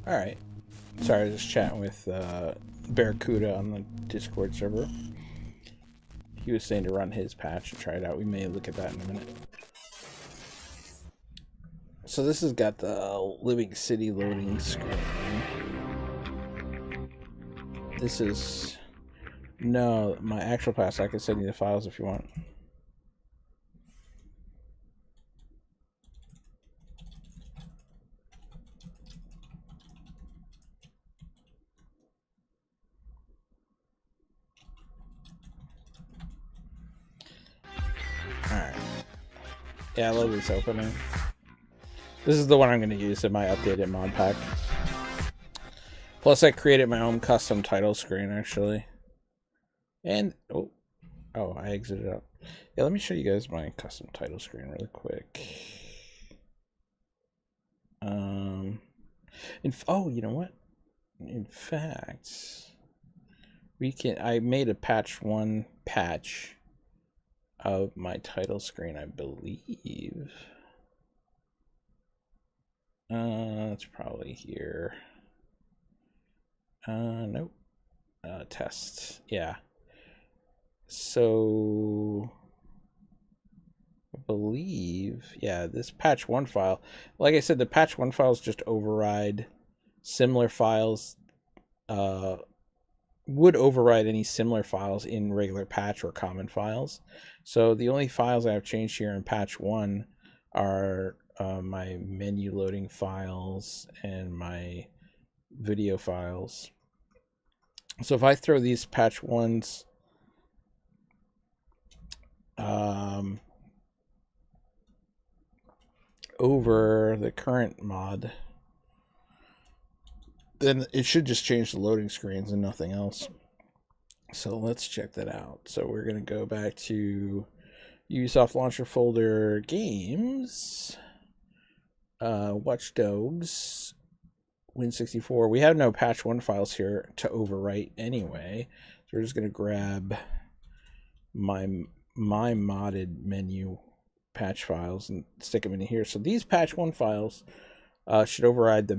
All right. Sorry, I was just chatting with Barracuda on the Discord server. He was saying to run his patch and try it out. We may look at that in a minute. So this has got the Living City loading screen. This is... No, my actual pass. I can send you the files if you want. Alright. Yeah, I love this opening. This is the one I'm going to use in my updated mod pack. Plus, I created my own custom title screen, actually. And, oh, I exited out. Yeah, let me show you guys my custom title screen really quick. Oh, you know what? In fact, I made a patch 1 patch of my title screen, I believe. It's probably here. Nope. Test. Yeah. So I believe, yeah, this patch 1 file, like I said, the patch 1 files just override similar files, would override any similar files in regular patch or common files. So the only files I have changed here in patch 1 are my menu loading files and my video files. So if I throw these patch 1s over the current mod, then it should just change the loading screens and nothing else. So let's check that out. So we're going to go back to Ubisoft Launcher folder, games, Watch Dogs, Win64. We have no patch 1 files here to overwrite anyway. So we're just going to grab my modded menu patch files and stick them in here. So these patch 1 files should override the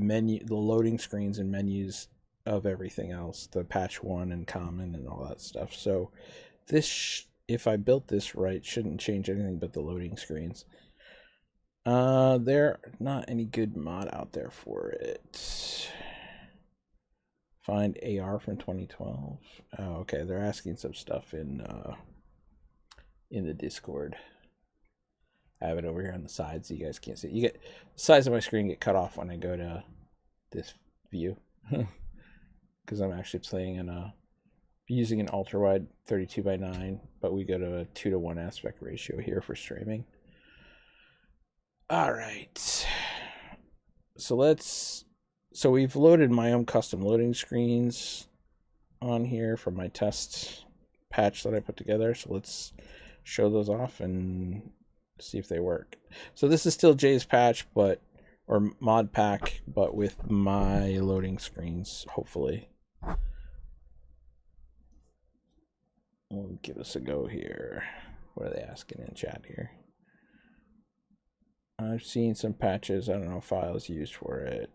loading screens and menus of everything else, the patch 1 and common and all that stuff. So this, if I built this right, shouldn't change anything but the loading screens. There not any good mod out there for it. Find AR from 2012. Oh, okay, they're asking some stuff in the Discord. I have it over here on the side so you guys can't see it. You get the size of my screen get cut off when I go to this view. Because I'm actually playing in using an ultra wide 32:9, but we go to a 2:1 aspect ratio here for streaming. All right. So we've loaded my own custom loading screens on here from my test patch that I put together. So let's show those off and see if they work. So this is still Jay's patch, or mod pack, but with my loading screens, hopefully. We'll give us a go here. What are they asking in chat here? I've seen some patches, I don't know, files used for it.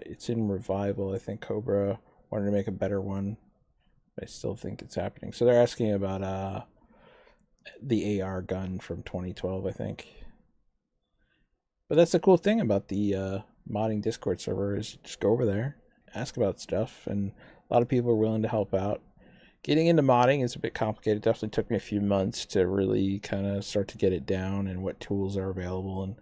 It's in revival. I think Cobra wanted to make a better one. I still think it's happening. So they're asking about the AR gun from 2012, I think. But that's the cool thing about the modding Discord server is you just go over there, ask about stuff, and a lot of people are willing to help out. Getting into modding is a bit complicated. It definitely took me a few months to really kind of start to get it down and what tools are available and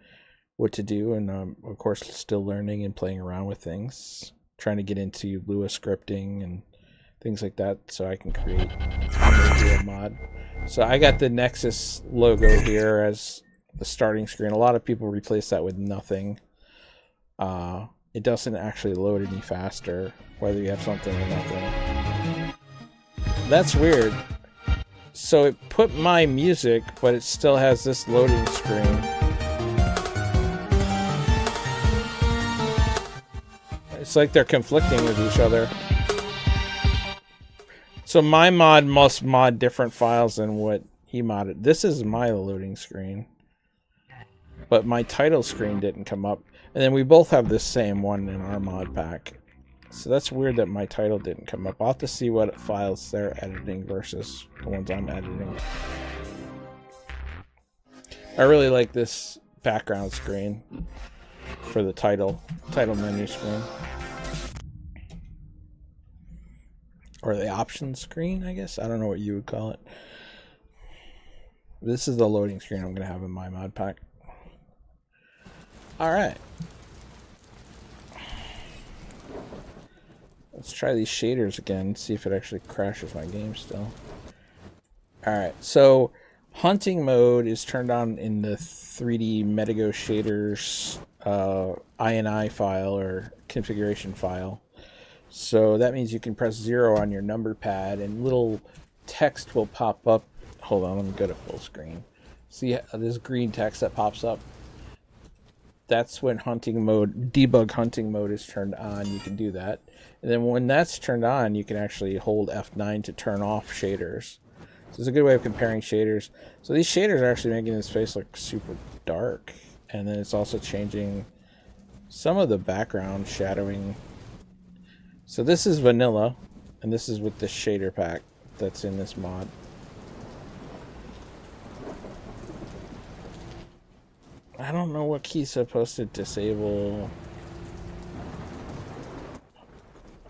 what to do. And of course, still learning and playing around with things, trying to get into Lua scripting and things like that so I can create a mod. So I got the Nexus logo here as the starting screen. A lot of people replace that with nothing. It doesn't actually load any faster, whether you have something or nothing. That's weird. So it put my music, but it still has this loading screen. It's like they're conflicting with each other. So my mod must mod different files than what he modded. This is my loading screen, but my title screen didn't come up. And then we both have this same one in our mod pack. So that's weird that my title didn't come up. I'll have to see what files they're editing versus the ones I'm editing. I really like this background screen for the title menu screen. Or the options screen, I guess. I don't know what you would call it. This is the loading screen I'm going to have in my mod pack. Alright. Let's try these shaders again, see if it actually crashes my game still. Alright, so Hunting mode is turned on in the 3D Metago shaders INI file or configuration file. So that means you can press 0 on your number pad and little text will pop up. Hold on, let me go to full screen. See this green text that pops up? That's when hunting mode, debug hunting mode is turned on. You can do that. And then when that's turned on, you can actually hold F9 to turn off shaders. So it's a good way of comparing shaders. So these shaders are actually making this face look super dark. And then it's also changing some of the background shadowing. So this is vanilla, and this is with the shader pack that's in this mod. I don't know what key's supposed to disable.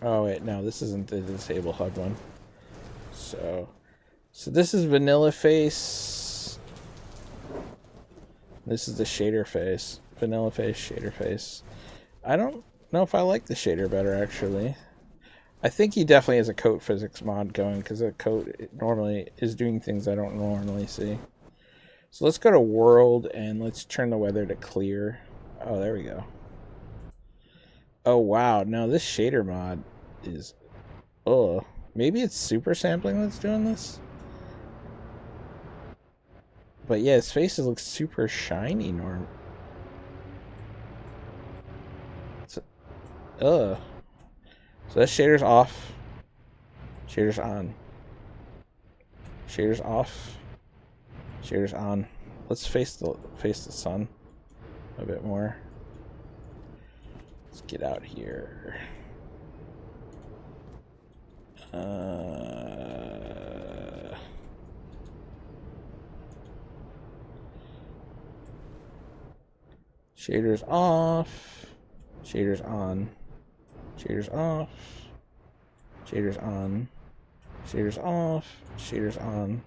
Oh wait, no, this isn't the disable HUD one. So this is vanilla face. This is the shader face. Vanilla face, shader face. I don't know if I like the shader better, actually. I think he definitely has a coat physics mod going, because a coat normally is doing things I don't normally see. So let's go to world and let's turn the weather to clear. Oh, there we go. Oh, wow. Now this shader mod is... Oh, maybe it's super sampling that's doing this? But yeah, his faces look super shiny, Norm. So that shader's off. Shader's on. Shader's off. Shader's on. Let's face the sun a bit more. Let's get out here. Shaders off. Shaders on. Shaders off. Shaders on. Shaders off. Shaders on.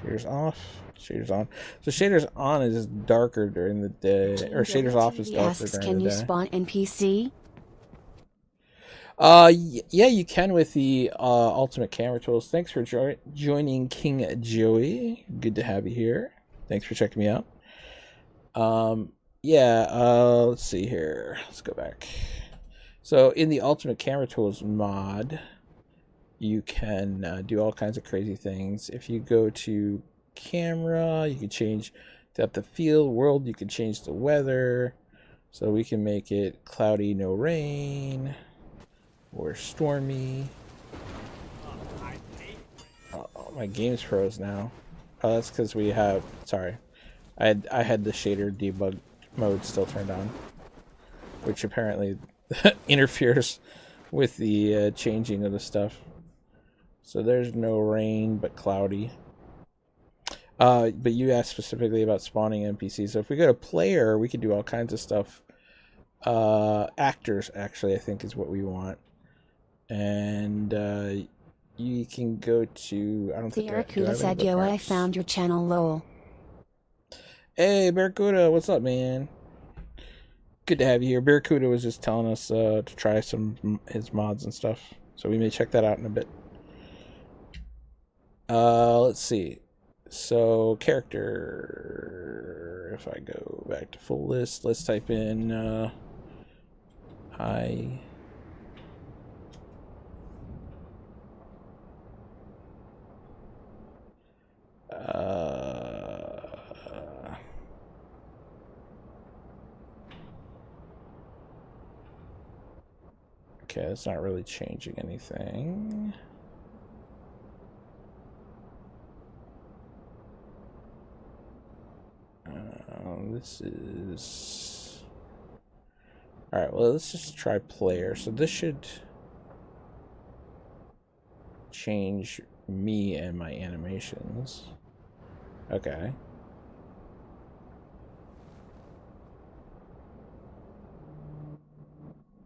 Shaders off. Shaders on. So shaders on is darker during the day, or shaders off is darker asks, during can the you day. spawn NPC? Yeah, you can with the ultimate camera tools. Thanks for joining, King Joey. Good to have you here. Thanks for checking me out. Yeah, let's see here. Let's go back. So in the ultimate camera tools mod, you can do all kinds of crazy things. If you go to camera, you can change depth of field. World, you can change the weather. So we can make it cloudy, no rain, or stormy. Oh, my game's froze now. Oh, that's because we have... Sorry. I had the shader debug mode still turned on, which apparently interferes with the changing of the stuff. So there's no rain, but cloudy. But you asked specifically about spawning NPCs. So if we go to player, we can do all kinds of stuff. Actors, actually, I think is what we want. And you can go to... I don't think Barracuda said, yo, I found your channel, lol. Hey, Barracuda, what's up, man? Good to have you here. Barracuda was just telling us to try some his mods and stuff. So we may check that out in a bit. Let's see. So, character... If I go back to full list, let's type in... hi... Okay, that's not really changing anything. This is... Alright, well, let's just try player. So this should change me and my animations. Okay.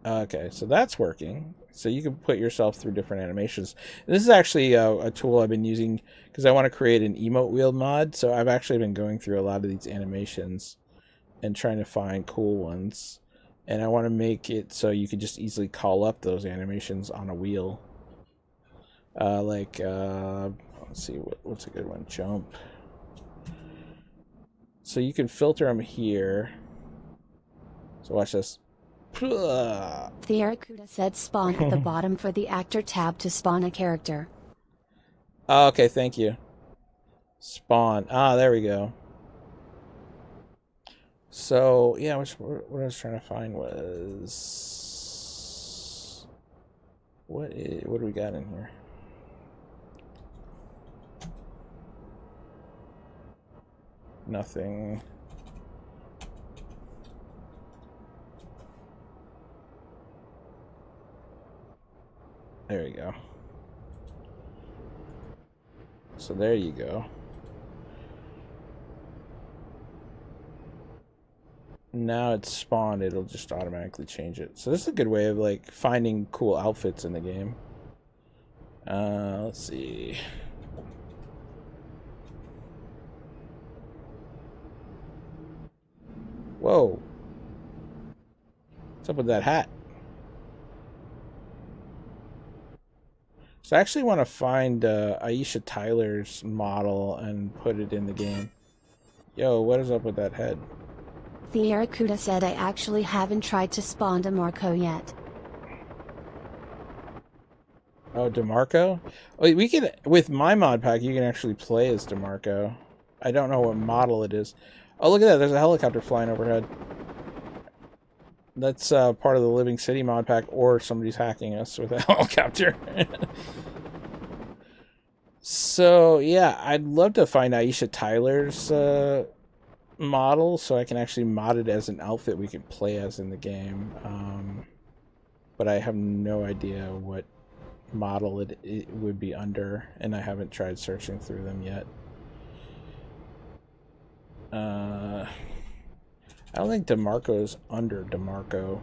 Okay, so that's working. So you can put yourself through different animations. And this is actually a tool I've been using because I want to create an emote wheel mod. So I've actually been going through a lot of these animations and trying to find cool ones. And I want to make it so you can just easily call up those animations on a wheel. Let's see, what's a good one? Jump. So you can filter them here. So watch this. Thearakuda said spawn at the bottom for the actor tab to spawn a character. Oh, okay, thank you. Spawn. Ah, there we go. So, yeah, what I was trying to find was... what do we got in here? Nothing. There we go. So there you go. Now it's spawned, it'll just automatically change it. So this is a good way of like finding cool outfits in the game. Let's see. Whoa. What's up with that hat? So I actually want to find Aisha Tyler's model and put it in the game. Yo, what is up with that head? Thearakuda said I actually haven't tried to spawn DeMarco yet. Oh, DeMarco? Oh, we can, with my mod pack, you can actually play as DeMarco. I don't know what model it is. Oh, look at that. There's a helicopter flying overhead. That's part of the Living City mod pack, or somebody's hacking us with a helicopter. So, yeah, I'd love to find Aisha Tyler's model so I can actually mod it as an outfit we can play as in the game. But I have no idea what model it would be under, and I haven't tried searching through them yet. I don't think DeMarco's under DeMarco.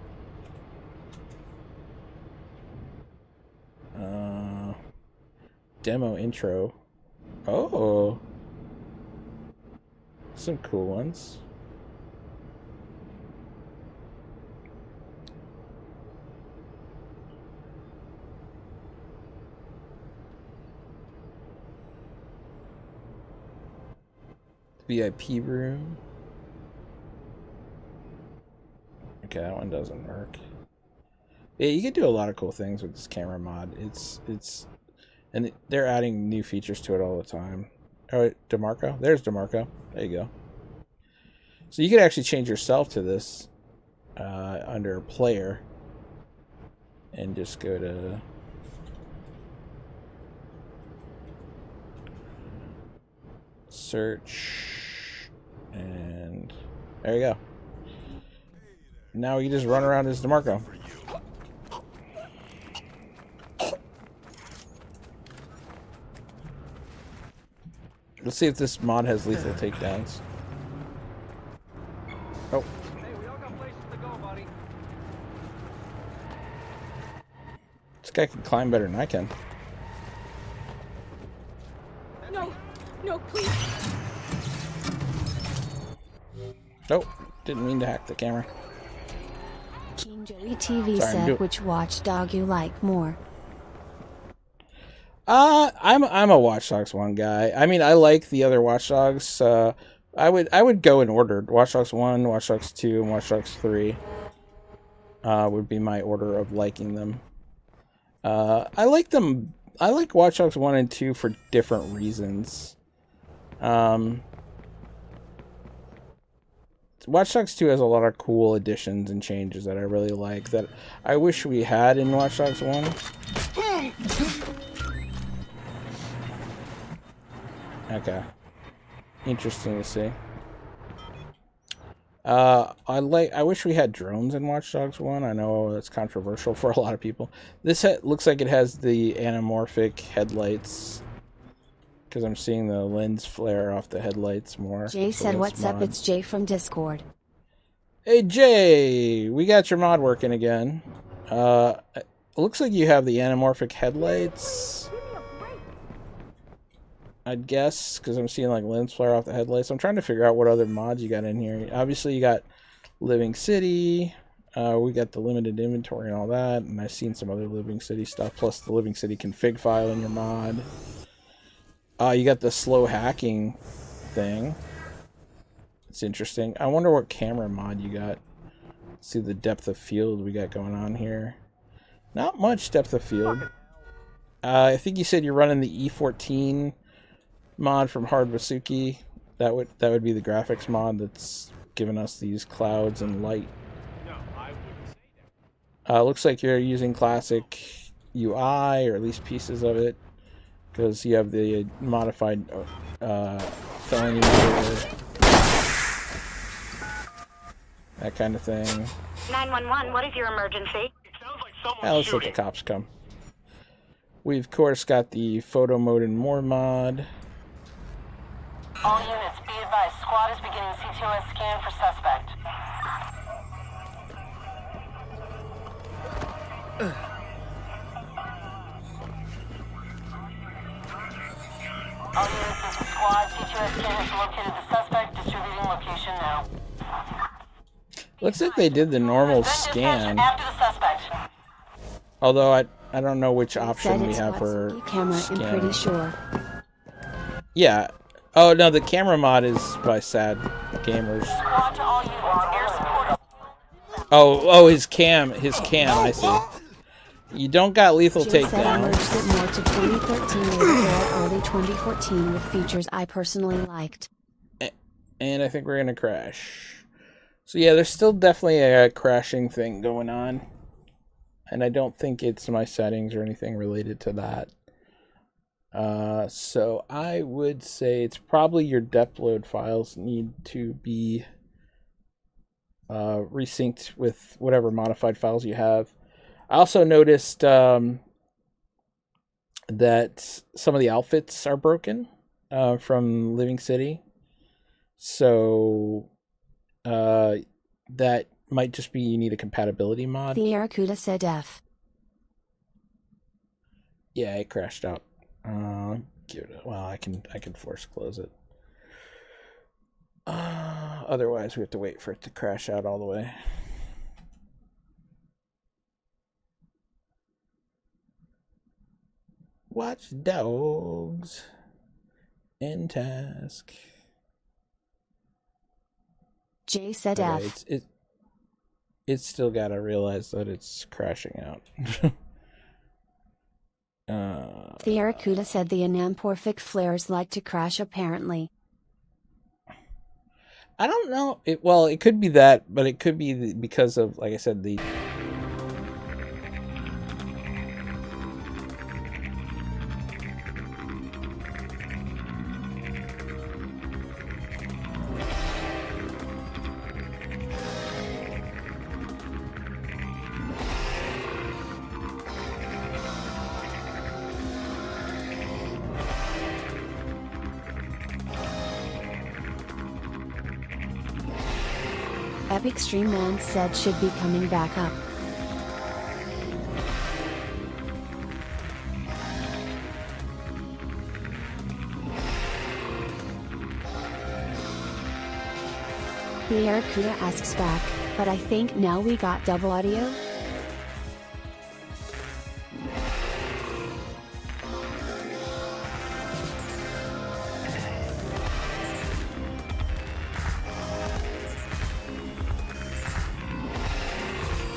Demo intro. Oh. Some cool ones. VIP room. Okay, that one doesn't work. Yeah, you can do a lot of cool things with this camera mod. And they're adding new features to it all the time. Oh, DeMarco? There's DeMarco. There you go. So you could actually change yourself to this under player and just go to search, and there you go. Now you just run around as DeMarco. Let's see if this mod has lethal takedowns. Oh. Hey, we all got places to go, buddy. This guy can climb better than I can. No, no, please. Nope. Didn't mean to hack the camera. King Joey TV Sorry, said which watchdog you like more. I'm a Watch Dogs 1 guy. I mean, I like the other Watch Dogs. I would go in order. Watch Dogs 1, Watch Dogs 2, and Watch Dogs 3 would be my order of liking them. I like them. I like Watch Dogs 1 and 2 for different reasons. Watch Dogs 2 has a lot of cool additions and changes that I really like that I wish we had in Watch Dogs 1. Okay. Interesting to see. I wish we had drones in Watch Dogs 1. I know that's controversial for a lot of people. This looks like it has the anamorphic headlights, because I'm seeing the lens flare off the headlights more. Jay said, "What's up? It's Jay from Discord." Hey Jay, we got your mod working again. It looks like you have the anamorphic headlights, I'd guess, because I'm seeing like lens flare off the headlights. I'm trying to figure out what other mods you got in here. Obviously, you got Living City. We got the limited inventory and all that, and I've seen some other Living City stuff, plus the Living City config file in your mod. You got the slow hacking thing. It's interesting. I wonder what camera mod you got. See the depth of field we got going on here. Not much depth of field. I think you said you're running the E14 mod from Hard Wasuki. That would be the graphics mod that's giving us these clouds and light. No, I wouldn't say that. Looks like you're using classic UI, or at least pieces of it, because you have the modified felony meter, that kind of thing. 911, what is your emergency? It sounds like someone's Let's let the shooting. cops come. We've, of course, got the photo mode and more mod. All units, be advised. Squad is beginning CTOS scan for suspect. All units, this is squad. CTOS scan has located the suspect. Distributing location now. Looks like they did the normal Then scan. dispatch after the suspect. Although I don't know which Said option we it's have for Wasuki camera, I'm scanning. pretty sure. Yeah. Oh no, the camera mod is by Sad Gamers. Squad to all units. Air support. Oh, his cam, I see. You don't got lethal Jay said I takedown. merged it more to 2013 or early 2014 with features I personally liked. And I think we're gonna crash. So yeah, there's still definitely a crashing thing going on. And I don't think it's my settings or anything related to that. So I would say it's probably your depload files need to be resynced with whatever modified files you have. I also noticed that some of the outfits are broken from Living City. So that might just be you need a compatibility mod. The Aracuda said F. Yeah, it crashed out. Give it well, I can force close it. Otherwise, we have to wait for it to crash out all the way. Watch Dogs in task. Jay said Okay, F. it's still gotta realize that it's crashing out. The Aracuda said the anamorphic flares like to crash apparently. I don't know. It could be that, but it could be because of, like I said, the Epic Stream Man said should be coming back up. The Aracuda asks back, but I think now we got double audio?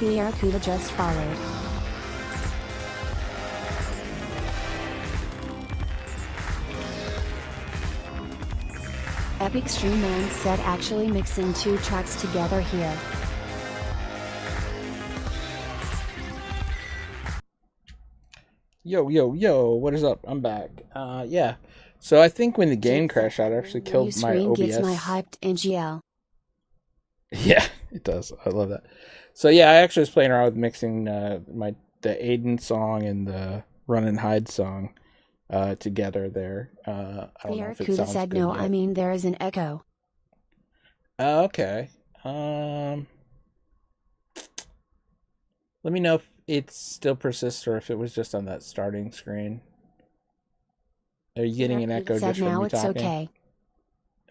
The Aracuda just followed. Epic Stream Man said actually mixing two tracks together here. Yo, what is up? I'm back. Yeah. So I think when the game crashed out, it actually killed my Screen OBS. gets my hyped NGL. Yeah, it does. I love that. So yeah, I actually was playing around with mixing the Aiden song and the Run and Hide song together there. I don't The know if it Aracuda sounds said good no, yet. I mean there is an echo. Okay. Let me know if it still persists or if it was just on that starting screen. Are you getting an Aracuda echo said just from now me it's talking? okay.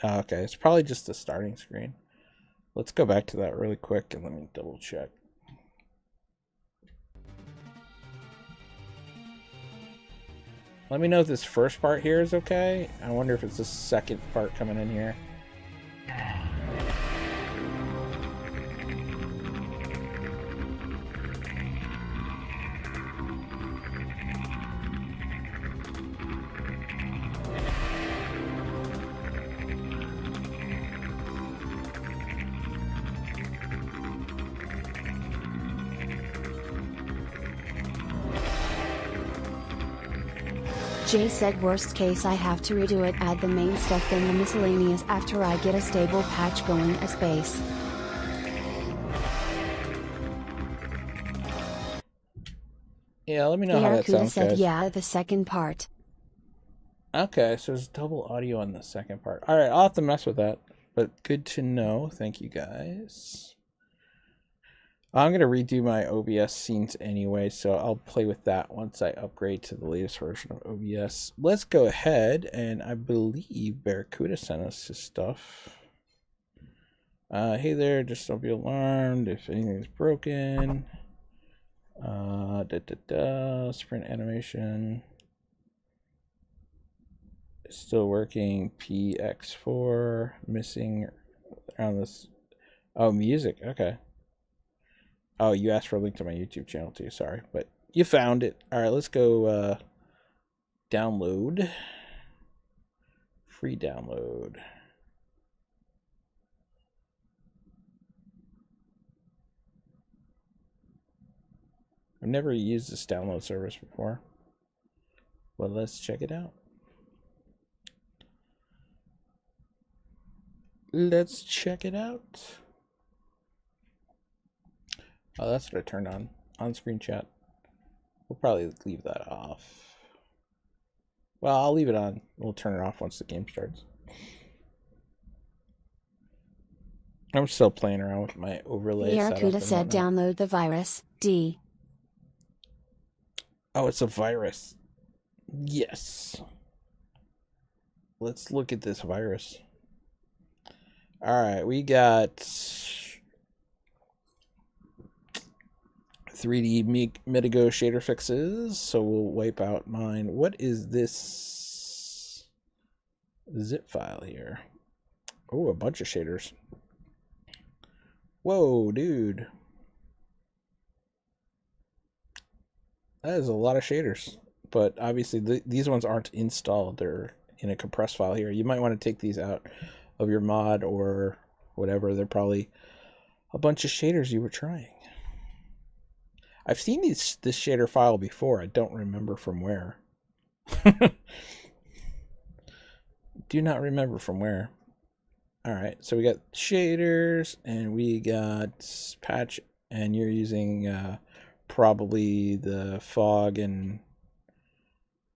Oh, okay, it's probably just the starting screen. Let's go back to that really quick and let me double check. Let me know if this first part here is okay. I wonder if it's the second part coming in here. Jay said worst case I have to redo it, add the main stuff then the miscellaneous after I get a stable patch going as base. Yeah, let me know The how that Arcuda sounds, said guys. yeah, the second part. Okay, so there's double audio on the second part. Alright, I'll have to mess with that. But good to know. Thank you, guys. I'm going to redo my OBS scenes anyway, so I'll play with that once I upgrade to the latest version of OBS. Let's go ahead, and I believe Barracuda sent us his stuff. Hey there, just don't be alarmed if anything's broken. Sprint animation. It's still working. PX4 missing around this. Oh, music. Okay. Oh, you asked for a link to my YouTube channel too. Sorry, but you found it. All right, let's go download. Free download. I've never used this download service before. Well, let's check it out. Let's check it out. Oh, that's what I turned on. On-screen chat. We'll probably leave that off. Well, I'll leave it on. We'll turn it off once the game starts. I'm still playing around with my overlay. The Arcuda said download the virus, D. Oh, it's a virus. Yes. Let's look at this virus. Alright, we got 3D Mitigo shader fixes, so we'll wipe out mine. What is this zip file here? Oh, a bunch of shaders. Whoa, dude. That is a lot of shaders, but obviously these ones aren't installed. They're in a compressed file here. You might want to take these out of your mod or whatever. They're probably a bunch of shaders you were trying. I've seen this shader file before. I don't remember from where. Do not remember from where. All right, so we got shaders and we got patch, and you're using probably the fog and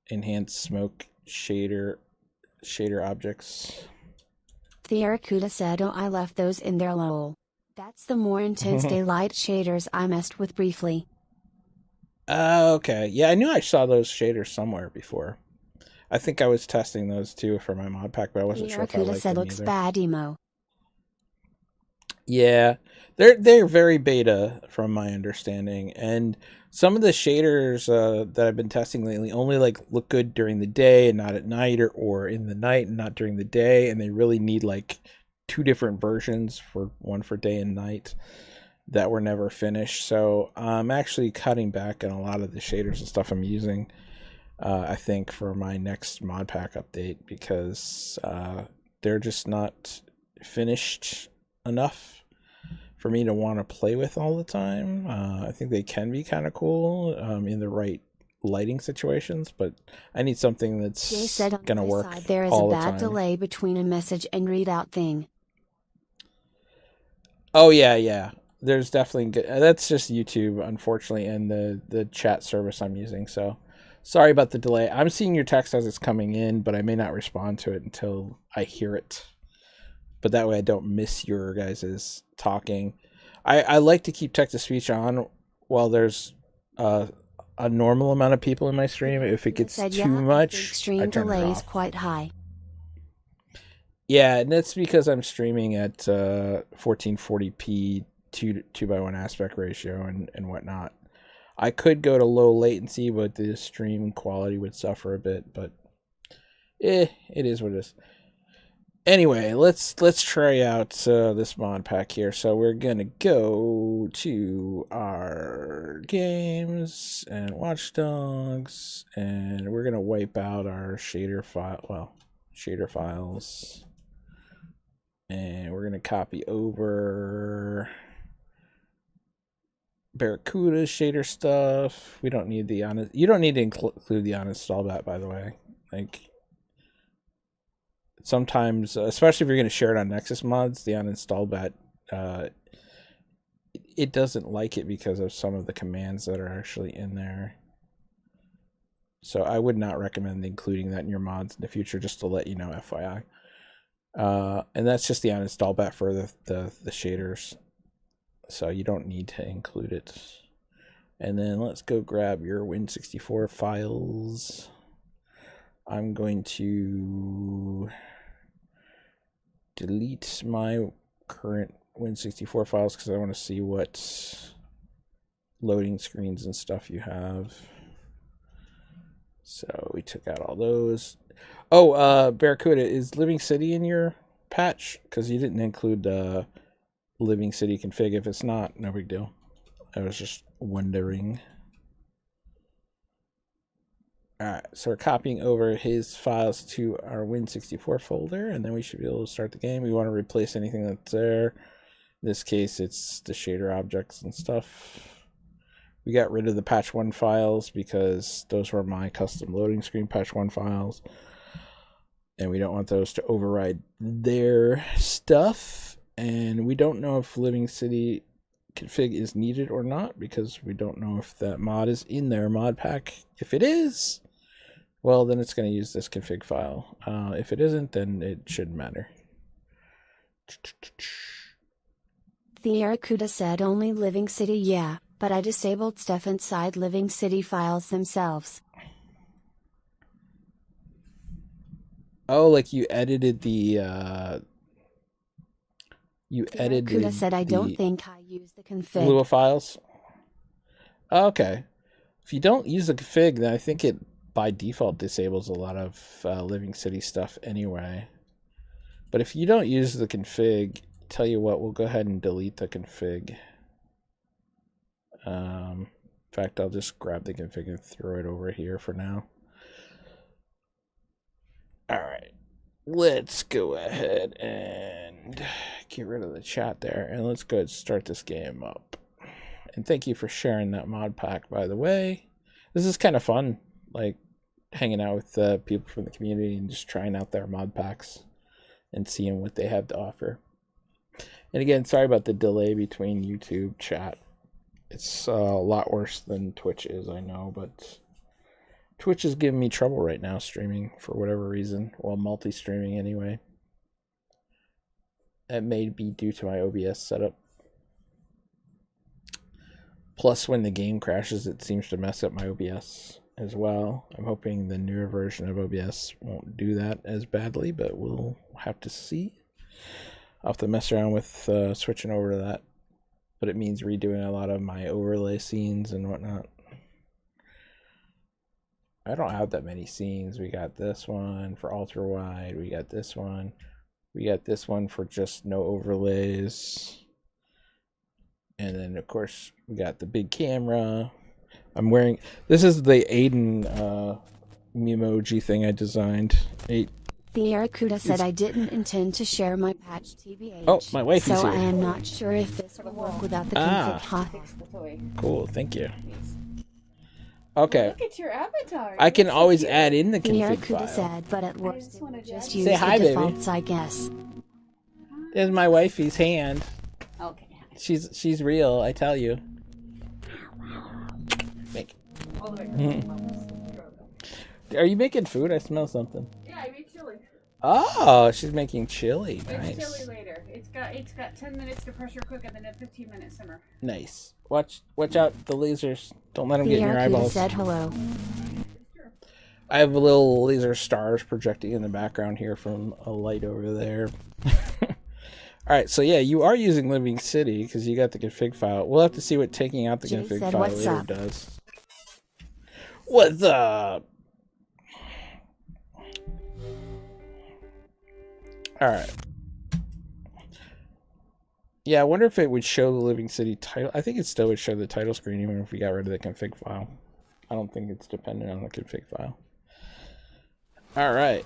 enhanced smoke shader objects. The Arcuda said oh I left those in there lol. That's the more intense daylight shaders I messed with briefly. Okay, yeah, I knew I saw those shaders somewhere before. I think I was testing those too for my mod pack, but I wasn't sure if I liked them either. The Arcuda said looks bad emo. Yeah, they're very beta from my understanding, and some of the shaders that I've been testing lately only like look good during the day and not at night, or in the night and not during the day, and they really need like two different versions, for one for day and night, that were never finished. So I'm actually cutting back on a lot of the shaders and stuff I'm using, I think, for my next mod pack update, because they're just not finished enough for me to want to play with all the time. I think they can be kind of cool in the right lighting situations, but I need something that's gonna work all the time. There is a bad delay between a message and readout thing. Oh yeah. There's definitely good. That's just YouTube, unfortunately, and the chat service I'm using. So sorry about the delay. I'm seeing your text as it's coming in, but I may not respond to it until I hear it. But that way I don't miss your guys' talking. I like to keep text-to-speech on while there's a normal amount of people in my stream. If it gets too much, stream delay is quite high. Yeah, and that's because I'm streaming at 1440p 2:1 aspect ratio and whatnot. I could go to low latency, but the stream quality would suffer a bit. But it is what it is. Anyway, let's try out this mod pack here. So we're gonna go to our games and Watchdogs, and we're gonna wipe out our shader files, and we're gonna copy over Barracuda shader stuff. We don't need the honest. You don't need to include the uninstall that, by the way. Like, sometimes, especially if you're going to share it on Nexus mods, the uninstall bat, it doesn't like it because of some of the commands that are actually in there. So I would not recommend including that in your mods in the future, just to let you know, FYI. And that's just the uninstall bat for the shaders. So you don't need to include it. And then let's go grab your Win64 files. I'm going to delete my current Win64 files because I want to see what loading screens and stuff you have. So we took out all those. Oh, Barracuda, is Living City in your patch? Because you didn't include the Living City config. If it's not, no big deal. I was just wondering. Alright, so we're copying over his files to our Win64 folder, and then we should be able to start the game. We want to replace anything that's there. In this case, it's the shader objects and stuff. We got rid of the patch 1 files because those were my custom loading screen patch 1 files. And we don't want those to override their stuff. And we don't know if Living City config is needed or not because we don't know if that mod is in their mod pack. If it is, well, then it's going to use this config file. If it isn't, then it shouldn't matter. The Aracuda said only Living City, yeah, but I disabled stuff inside Living City files themselves. Oh, like you edited the Aracuda said I don't think I use the config. Lua files. Okay. If you don't use the config, then I think it by default disables a lot of Living City stuff anyway. But if you don't use the config, tell you what, we'll go ahead and delete the config. In fact, I'll just grab the config and throw it over here for now. Alright, let's go ahead and get rid of the chat there, and let's go ahead and start this game up. And thank you for sharing that mod pack, by the way. This is kind of fun, like hanging out with people from the community and just trying out their mod packs and seeing what they have to offer. And again, sorry about the delay between YouTube chat. It's a lot worse than Twitch is, I know, but Twitch is giving me trouble right now streaming for whatever reason. Well, multi-streaming anyway. That may be due to my OBS setup. Plus, when the game crashes, it seems to mess up my OBS as well. I'm hoping the newer version of OBS won't do that as badly, but we'll have to see. I'll have to mess around with switching over to that. But it means redoing a lot of my overlay scenes and whatnot. I don't have that many scenes. We got this one for ultra wide. We got this one. We got this one for just no overlays. And then, of course, we got the big camera. I'm wearing... This is the Aiden Memoji thing I designed. The Aracuda said I didn't intend to share my patch TBH. Oh, my wife is so here. I am not sure if this will work without the config hot. Cool, thank you. Okay. Look at your avatar. I can always add in the The config Aracuda file. said, but at worst, it would just use Say hi, the baby. defaults, I guess. There's my wifey's hand. Okay. She's real, I tell you. Make. All the way. Are you making food? I smell something. Yeah, I made chili. Oh, she's making chili. It's Nice. chili later. It's got 10 minutes to pressure cook and then a 15-minute simmer. Nice. Watch out the lasers. Don't let them The get in your Aracuda eyeballs. said hello. I have little laser stars projecting in the background here from a light over there. Alright, so yeah, you are using Living City because you got the config file. We'll have to see what taking out the Jay config said, file "What's later up?" does. What's up? Alright. Yeah, I wonder if it would show the Living City title. I think it still would show the title screen even if we got rid of the config file. I don't think it's dependent on the config file. Alright.